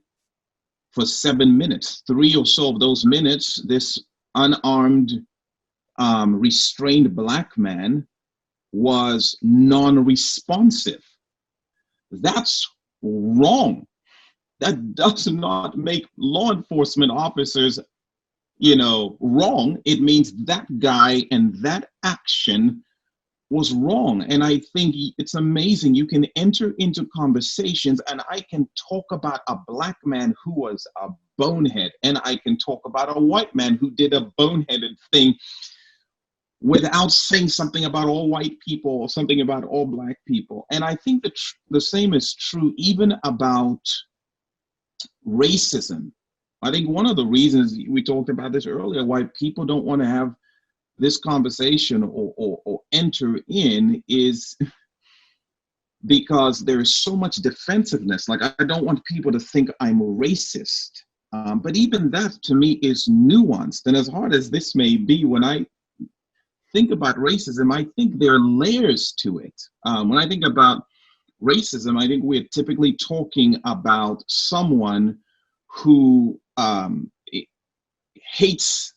for 7 minutes. 3 or so of those minutes, this unarmed, restrained black man was non-responsive. That's wrong. That does not make law enforcement officers, wrong. It means that guy and that action was wrong. And I think it's amazing. You can enter into conversations, and I can talk about a black man who was a bonehead, and I can talk about a white man who did a boneheaded thing without saying something about all white people or something about all black people. And I think the same is true even about racism. I think one of the reasons, we talked about this earlier, why people don't want to have this conversation or enter in is because there is so much defensiveness. Like, I don't want people to think I'm racist. But even that to me is nuanced. And as hard as this may be, when I think about racism, I think there are layers to it. When I think about racism, I think we're typically talking about someone who hates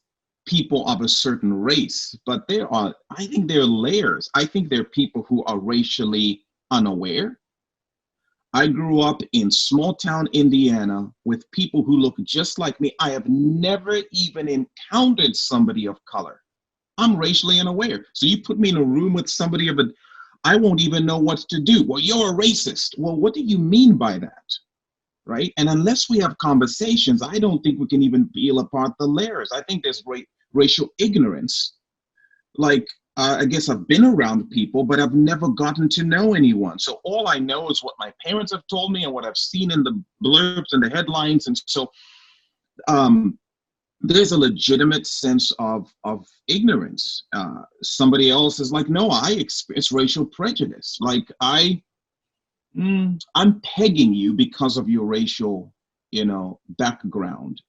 people of a certain race, but I think there are layers. I think there are people who are racially unaware. I grew up in small town Indiana with people who look just like me. I have never even encountered somebody of color. I'm racially unaware. So you put me in a room with somebody I won't even know what to do. Well, you're a racist. Well, what do you mean by that? Right? And unless we have conversations, I don't think we can even peel apart the layers. I think there's racial ignorance. Like, I guess I've been around people, but I've never gotten to know anyone. So all I know is what my parents have told me and what I've seen in the blurbs and the headlines. And so there's a legitimate sense of ignorance. Somebody else is like, no, I experience racial prejudice. Like, I'm pegging you because of your racial, background,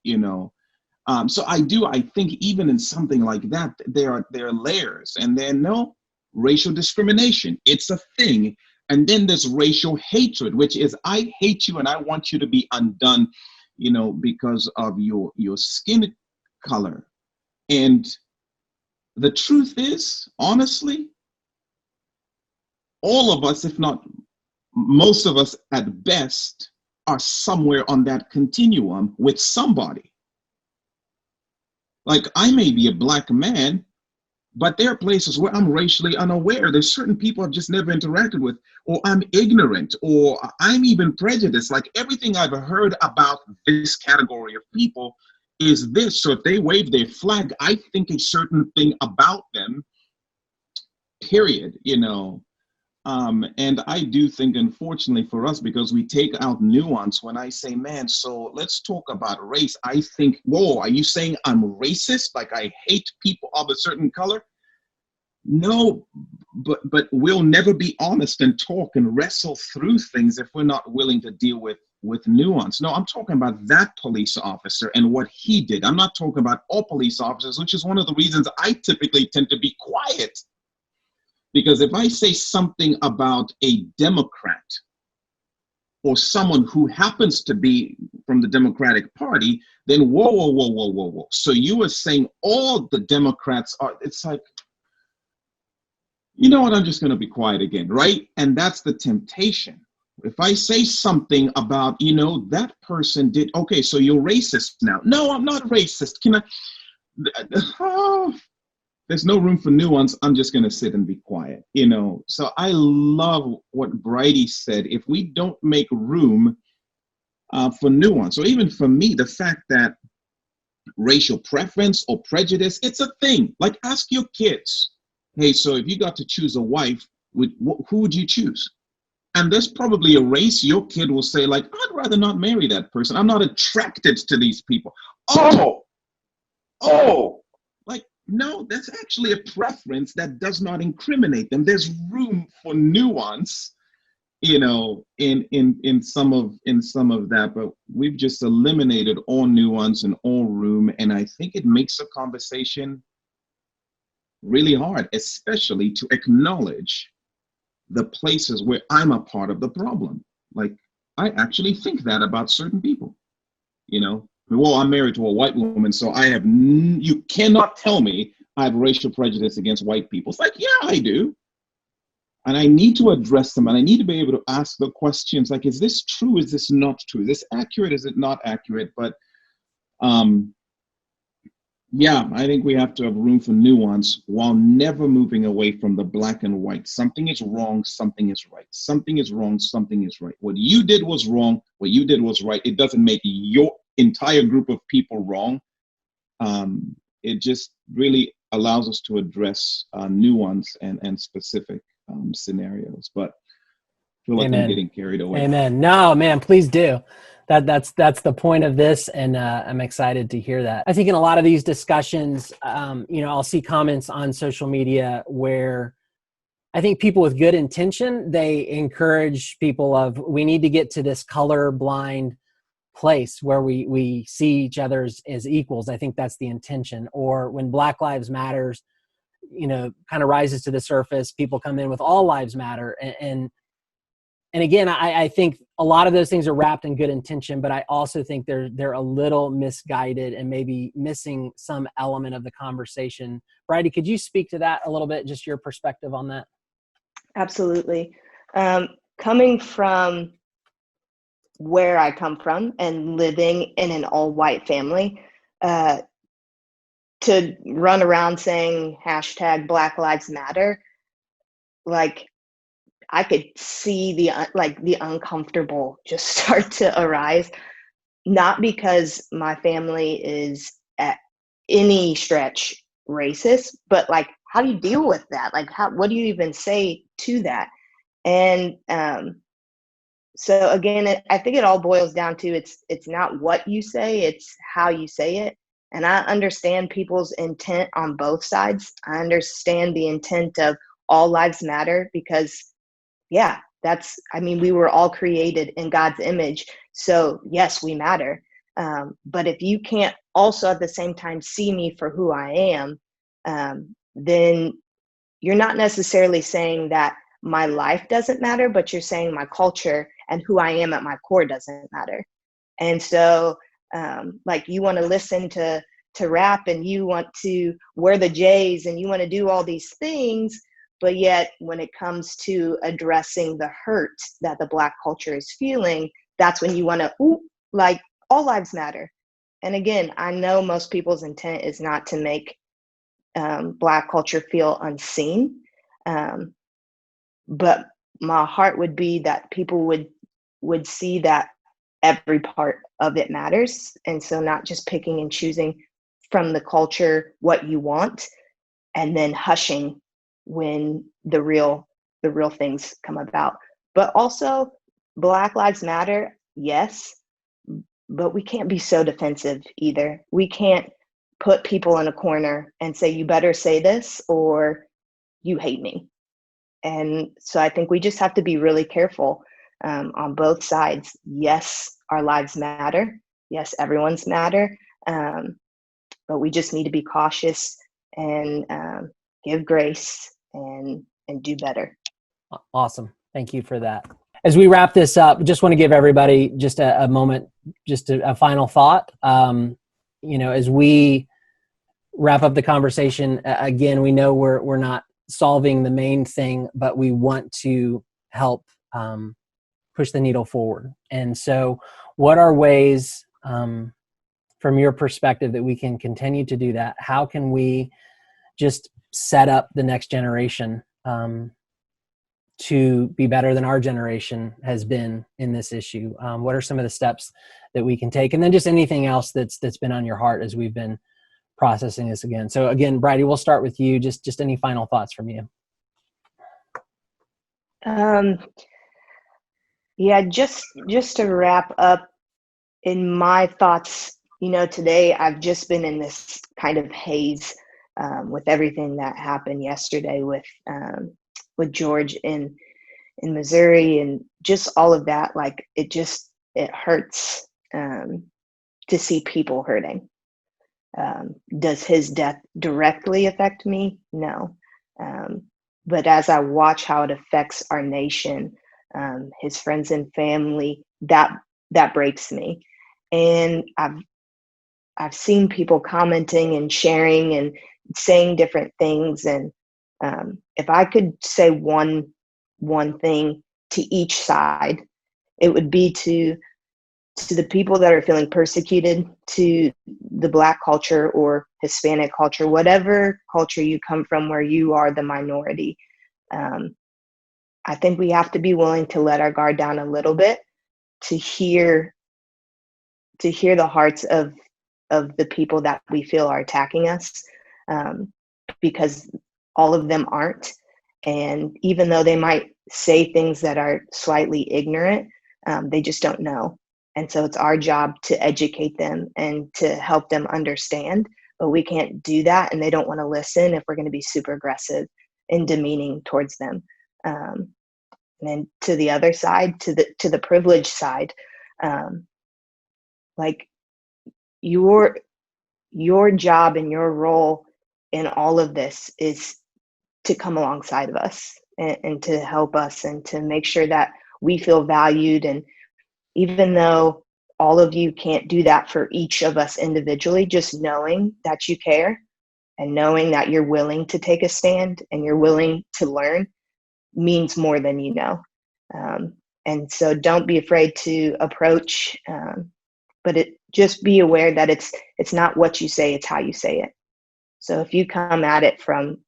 So I think even in something like that, there are layers, and then racial discrimination. It's a thing. And then there's racial hatred, which is, I hate you and I want you to be undone, because of your skin color. And the truth is, honestly, all of us, if not most of us at best, are somewhere on that continuum with somebody. Like, I may be a black man, but there are places where I'm racially unaware. There's certain people I've just never interacted with, or I'm ignorant, or I'm even prejudiced. Like, everything I've heard about this category of people is this. So if they wave their flag, I think a certain thing about them, period, And I do think, unfortunately for us, because we take out nuance, when I say, man, so let's talk about race, I think, whoa, are you saying I'm racist? Like, I hate people of a certain color? No, but we'll never be honest and talk and wrestle through things if we're not willing to deal with nuance. No, I'm talking about that police officer and what he did. I'm not talking about all police officers, which is one of the reasons I typically tend to be quiet. Because if I say something about a Democrat or someone who happens to be from the Democratic Party, then whoa. So you are saying all the Democrats are, it's like, you know what, I'm just going to be quiet again, right? And that's the temptation. If I say something about, that person did, okay, so you're racist now. No, I'm not racist. There's no room for nuance. I'm just going to sit and be quiet, So I love what Brightie said. If we don't make room for nuance, or even for me, the fact that racial preference or prejudice, it's a thing. Like, ask your kids, hey, so if you got to choose a wife, who would you choose? And there's probably a race your kid will say, like, I'd rather not marry that person. I'm not attracted to these people. Oh, like, no, that's actually a preference that does not incriminate them. There's room for nuance, in some of that, but we've just eliminated all nuance and all room. And I think it makes a conversation really hard, especially to acknowledge the places where I'm a part of the problem. Like, I actually think that about certain people. You know, well, I'm married to a white woman, so I have, you cannot tell me I have racial prejudice against white people. It's like, yeah, I do. And I need to address them, and I need to be able to ask the questions like, is this true? Is this not true? Is this accurate? Is it not accurate? But yeah, I think we have to have room for nuance while never moving away from the black and white. Something is wrong, something is right. Something is wrong, something is right. What you did was wrong, what you did was right. It doesn't make your entire group of people wrong. It just really allows us to address nuance and specific scenarios. But I feel like Amen. I'm getting carried away. Amen. No, man, please do. That's the point of this, and I'm excited to hear that. I think in a lot of these discussions, I'll see comments on social media where I think people with good intention, they encourage people of, we need to get to this colorblind place where we see each other as equals. I think that's the intention. Or when Black Lives Matters, kind of rises to the surface, people come in with all lives matter. And again, I think a lot of those things are wrapped in good intention, but I also think they're a little misguided and maybe missing some element of the conversation. Brightie, could you speak to that a little bit, just your perspective on that? Absolutely. Coming from where I come from and living in an all-white family, to run around saying hashtag Black Lives Matter, like, I could see the uncomfortable just start to arise, not because my family is at any stretch racist, but like, how do you deal with that? Like, what do you even say to that? And so again, I think it all boils down to it's not what you say, it's how you say it. And I understand people's intent on both sides. I understand the intent of all lives matter because, yeah, we were all created in God's image. So yes, we matter. But if you can't also at the same time see me for who I am, then you're not necessarily saying that my life doesn't matter, but you're saying my culture and who I am at my core doesn't matter. And so, like, you want to listen to rap and you want to wear the J's and you want to do all these things, but yet when it comes to addressing the hurt that the Black culture is feeling, that's when you want to, like, all lives matter. And again, I know most people's intent is not to make Black culture feel unseen. But my heart would be that people would see that every part of it matters. And so not just picking and choosing from the culture what you want and then hushing when the real things come about. But also, Black Lives Matter, yes, but we can't be so defensive either. We can't put people in a corner and say, you better say this or you hate me. And so I think we just have to be really careful on both sides. Yes, our lives matter. Yes, everyone's matter. But we just need to be cautious and give grace and do better. Awesome. Thank you for that. As we wrap this up, just want to give everybody just a moment, just a final thought. As we wrap up the conversation, again, we know we're not solving the main thing, but we want to help push the needle forward. And so what are ways from your perspective that we can continue to do that? How can we just set up the next generation to be better than our generation has been in this issue? What are some of the steps that we can take? And then just anything else that's been on your heart as we've been processing this again. So again, Brightie, we'll start with you. Just any final thoughts from you? Yeah, just to wrap up in my thoughts, today I've just been in this kind of haze with everything that happened yesterday with George in Missouri and just all of that. Like, it hurts to see people hurting. Does his death directly affect me? No. But as I watch how it affects our nation, his friends and family, that breaks me. And I've seen people commenting and sharing and saying different things. And if I could say one thing to each side, it would be to the people that are feeling persecuted, to the Black culture or Hispanic culture, whatever culture you come from where you are the minority. I think we have to be willing to let our guard down a little bit to hear the hearts of the people that we feel are attacking us, because all of them aren't. And even though they might say things that are slightly ignorant, they just don't know. And so it's our job to educate them and to help them understand, but we can't do that. And they don't want to listen if we're going to be super aggressive and demeaning towards them. And then to the other side, to the privileged side, like your job and your role in all of this is to come alongside of us and to help us and to make sure that we feel valued. And even though all of you can't do that for each of us individually, just knowing that you care and knowing that you're willing to take a stand and you're willing to learn means more than you know. And so don't be afraid to approach, but just be aware that it's not what you say, it's how you say it. So if you come at it from,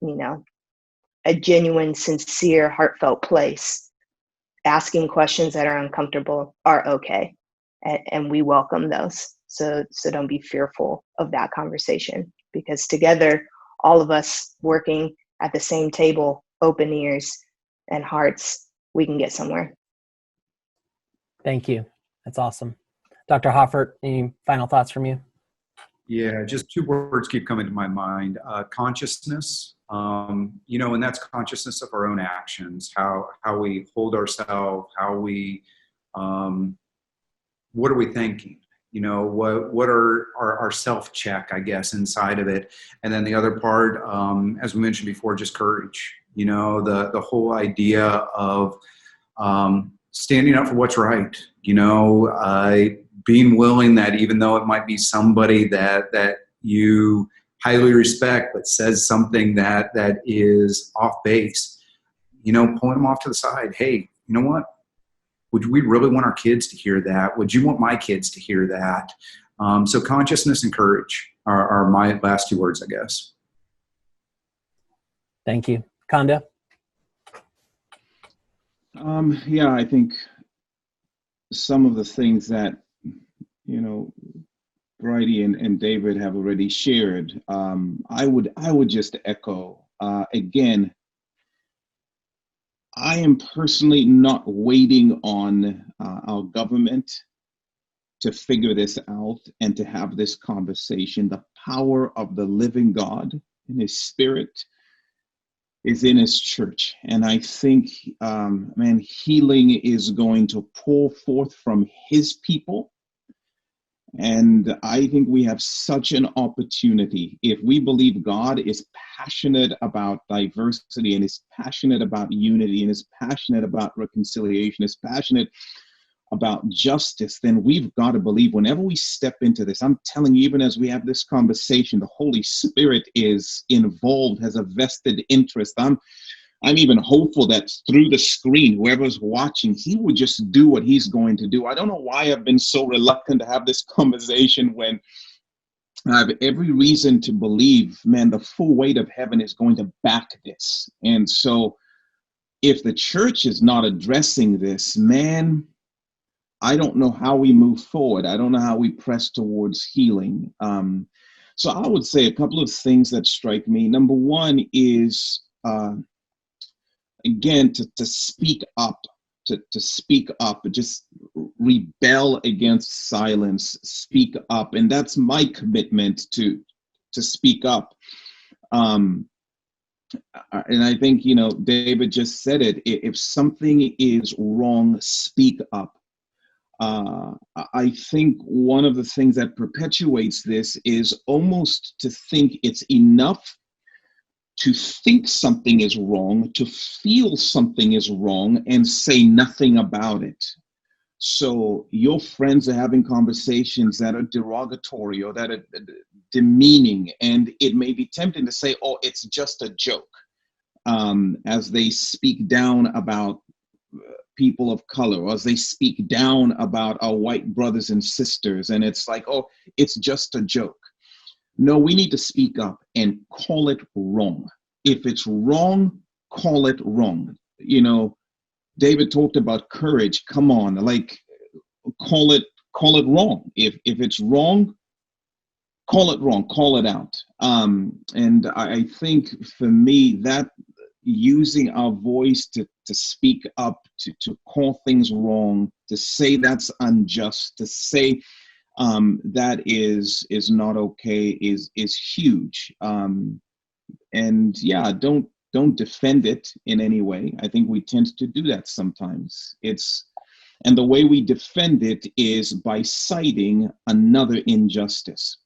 a genuine, sincere, heartfelt place, asking questions that are uncomfortable are okay. And we welcome those. So don't be fearful of that conversation, because together, all of us working at the same table, open ears and hearts, we can get somewhere. Thank you. That's awesome. Dr. Hoffert, any final thoughts from you? Yeah, just two words keep coming to my mind. Consciousness, and that's consciousness of our own actions, how we hold ourselves, how we, what are we thinking? What are our self-check, I guess, inside of it. And then the other part, as we mentioned before, just courage. The whole idea of standing up for what's right, being willing that even though it might be somebody that you highly respect but says something that is off base, pulling them off to the side. Hey, you know what? Would we really want our kids to hear that? Would you want my kids to hear that? So consciousness and courage are my last two words, I guess. Thank you. Kondo? Yeah, I think some of the things that, Brightie and David have already shared, I would just echo. Again, I am personally not waiting on our government to figure this out and to have this conversation. The power of the living God and His Spirit is in His church. And I think, healing is going to pour forth from His people. And I think we have such an opportunity. If we believe God is passionate about diversity and is passionate about unity and is passionate about reconciliation, is passionate about justice, then we've got to believe whenever we step into this, I'm telling you, even as we have this conversation, the Holy Spirit is involved, has a vested interest. I'm even hopeful that through the screen, whoever's watching, He would just do what He's going to do. I don't know why I've been so reluctant to have this conversation when I have every reason to believe, the full weight of heaven is going to back this. And so if the church is not addressing this, I don't know how we move forward. I don't know how we press towards healing. So I would say a couple of things that strike me. Number one is, again, to speak up, to speak up, just rebel against silence, speak up. And that's my commitment to speak up. And I think, David just said it. If something is wrong, speak up. I think one of the things that perpetuates this is almost to think it's enough to think something is wrong, to feel something is wrong, and say nothing about it. So your friends are having conversations that are derogatory or that are demeaning, and it may be tempting to say, oh, it's just a joke, as they speak down about people of color, or as they speak down about our white brothers and sisters, and it's like, oh, it's just a joke. No, we need to speak up and call it wrong. If it's wrong, call it wrong. You know, David talked about courage. Come on, like, call it wrong. If it's wrong, call it wrong, call it out. And I think for me, that using our voice to speak up, to call things wrong, to say that's unjust, to say that is not okay, is huge. And yeah, don't defend it in any way. I think we tend to do that sometimes. And the way we defend it is by citing another injustice.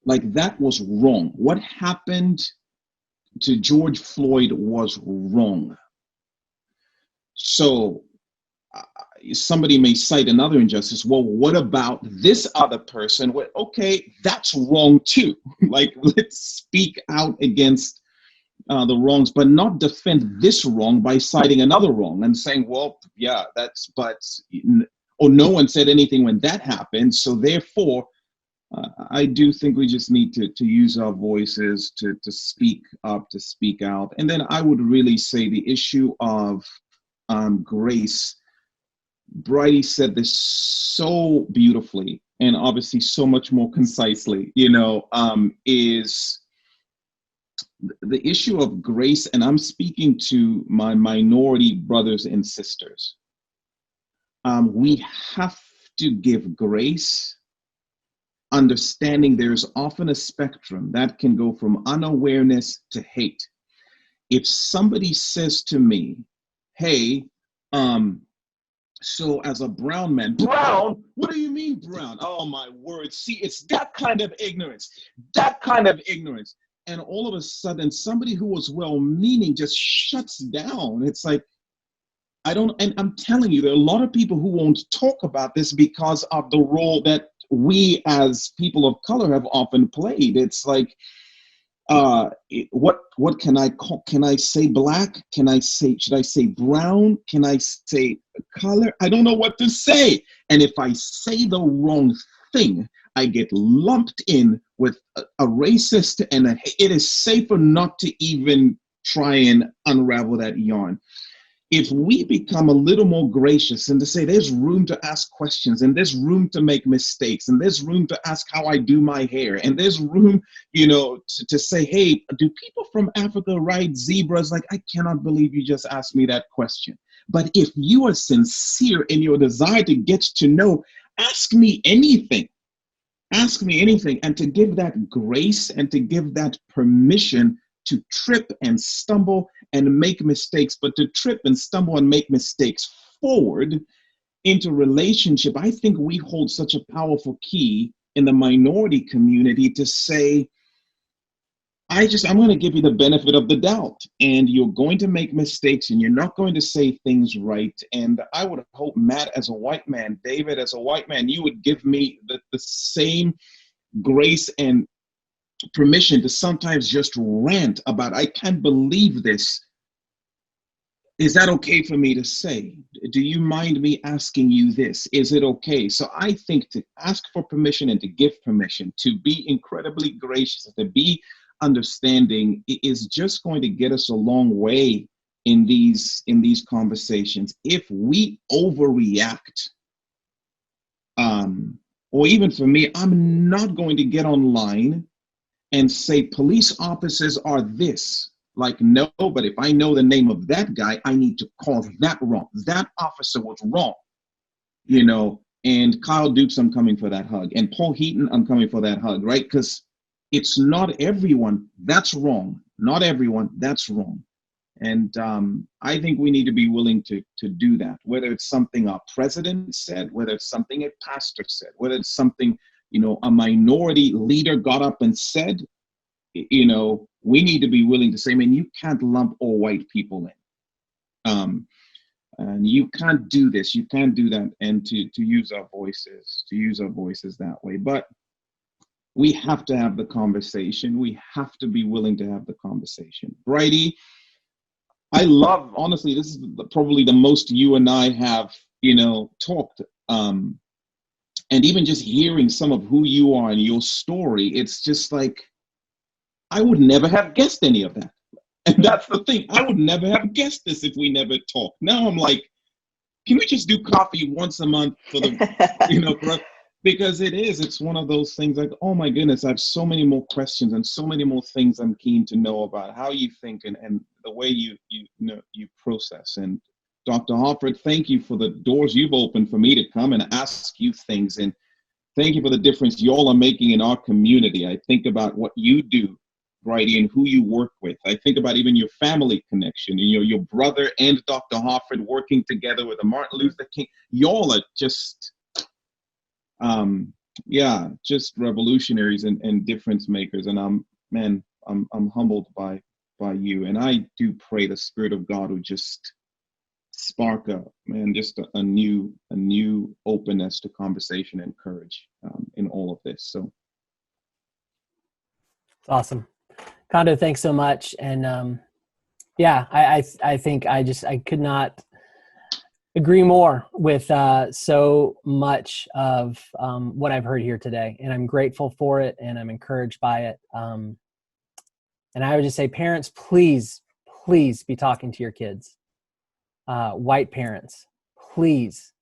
Like, that was wrong. What happened to George Floyd was wrong. So somebody may cite another injustice. Well, what about this other person? Well, okay, that's wrong too. Like, let's speak out against the wrongs, but not defend this wrong by citing another wrong and saying, well, yeah, or no one said anything when that happened, so therefore, I do think we just need to use our voices to speak up, to speak out. And then I would really say the issue of grace. Brightie said this so beautifully, and obviously so much more concisely, is the issue of grace. And I'm speaking to my minority brothers and sisters. We have to give grace, understanding there's often a spectrum that can go from unawareness to hate. If somebody says to me, hey, so as a brown man, brown? What do you mean brown? Oh my word. See, it's that kind of ignorance. And all of a sudden, somebody who was well-meaning just shuts down. It's like, and I'm telling you, there are a lot of people who won't talk about this because of the role that we as people of color have often played. It's like, what can I call? Can I say black? Should I say brown? Can I say color? I don't know what to say. And if I say the wrong thing, I get lumped in with a racist, and it is safer not to even try and unravel that yarn. If we become a little more gracious and to say there's room to ask questions, and there's room to make mistakes, and there's room to ask how I do my hair, and there's room, to say, hey, do people from Africa ride zebras? Like, I cannot believe you just asked me that question. But if you are sincere in your desire to get to know, ask me anything. Ask me anything. And to give that grace and to give that permission to trip and stumble and make mistakes, but to trip and stumble and make mistakes forward into relationship. I think we hold such a powerful key in the minority community to say, I'm going to give you the benefit of the doubt, and you're going to make mistakes, and you're not going to say things right. And I would hope, Matt, as a white man, David, as a white man, you would give me the same grace and permission to sometimes just rant about, I can't believe this. Is that okay for me to say? Do you mind me asking you this? Is it okay? So I think to ask for permission and to give permission, to be incredibly gracious, to be understanding, is just going to get us a long way in these conversations. If we overreact, or even for me, I'm not going to get online and say police officers are this. Like, no, but if I know the name of that guy, I need to call that wrong. That officer was wrong, and Kyle Dukes, I'm coming for that hug. And Paul Heaton, I'm coming for that hug, right? Because it's not everyone that's wrong. Not everyone that's wrong. And I think we need to be willing to do that, whether it's something our president said, whether it's something a pastor said, whether it's something, a minority leader got up and said. We need to be willing to say, man, you can't lump all white people in. And you can't do this, you can't do that, and to use our voices, that way. But we have to have the conversation. We have to be willing to have the conversation. Brightie, I love, honestly, this is probably the most you and I have, talked. And even just hearing some of who you are and your story, it's just like, I would never have guessed any of that. And that's the thing. I would never have guessed this if we never talked. Now I'm like, can we just do coffee once a month for the, because it's one of those things like, oh my goodness, I have so many more questions and so many more things I'm keen to know about how you think and the way you process. And Dr. Hoffert, thank you for the doors you've opened for me to come and ask you things. And thank you for the difference y'all are making in our community. I think about what you do, Brightie, and who you work with. I think about even your family connection, your brother and Dr. Hoffert working together with the Martin Luther King. Y'all are just, just revolutionaries and difference makers. And I'm humbled by you. And I do pray the Spirit of God would just spark up, just a new openness to conversation and courage in all of this. So awesome. Kondo, thanks so much. And I think I could not agree more with so much of what I've heard here today. And I'm grateful for it and I'm encouraged by it. And I would just say, parents, please be talking to your kids. White parents, please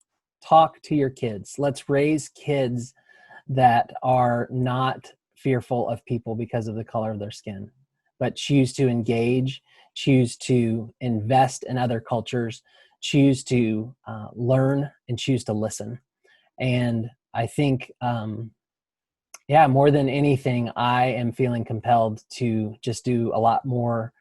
talk to your kids. Let's raise kids that are not fearful of people because of the color of their skin, but choose to engage, choose to invest in other cultures, choose to learn, and choose to listen. And I think, more than anything, I am feeling compelled to just do a lot more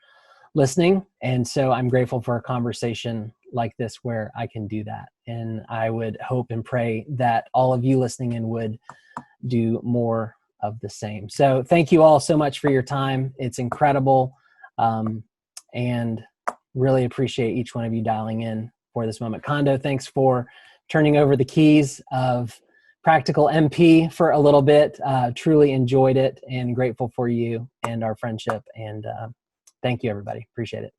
listening. And so I'm grateful for a conversation like this where I can do that. And I would hope and pray that all of you listening in would do more of the same. So thank you all so much for your time. It's incredible. And really appreciate each one of you dialing in for this moment. Kondo, thanks for turning over the keys of Practical MP for a little bit. Truly enjoyed it and grateful for you and our friendship. And thank you, everybody. Appreciate it.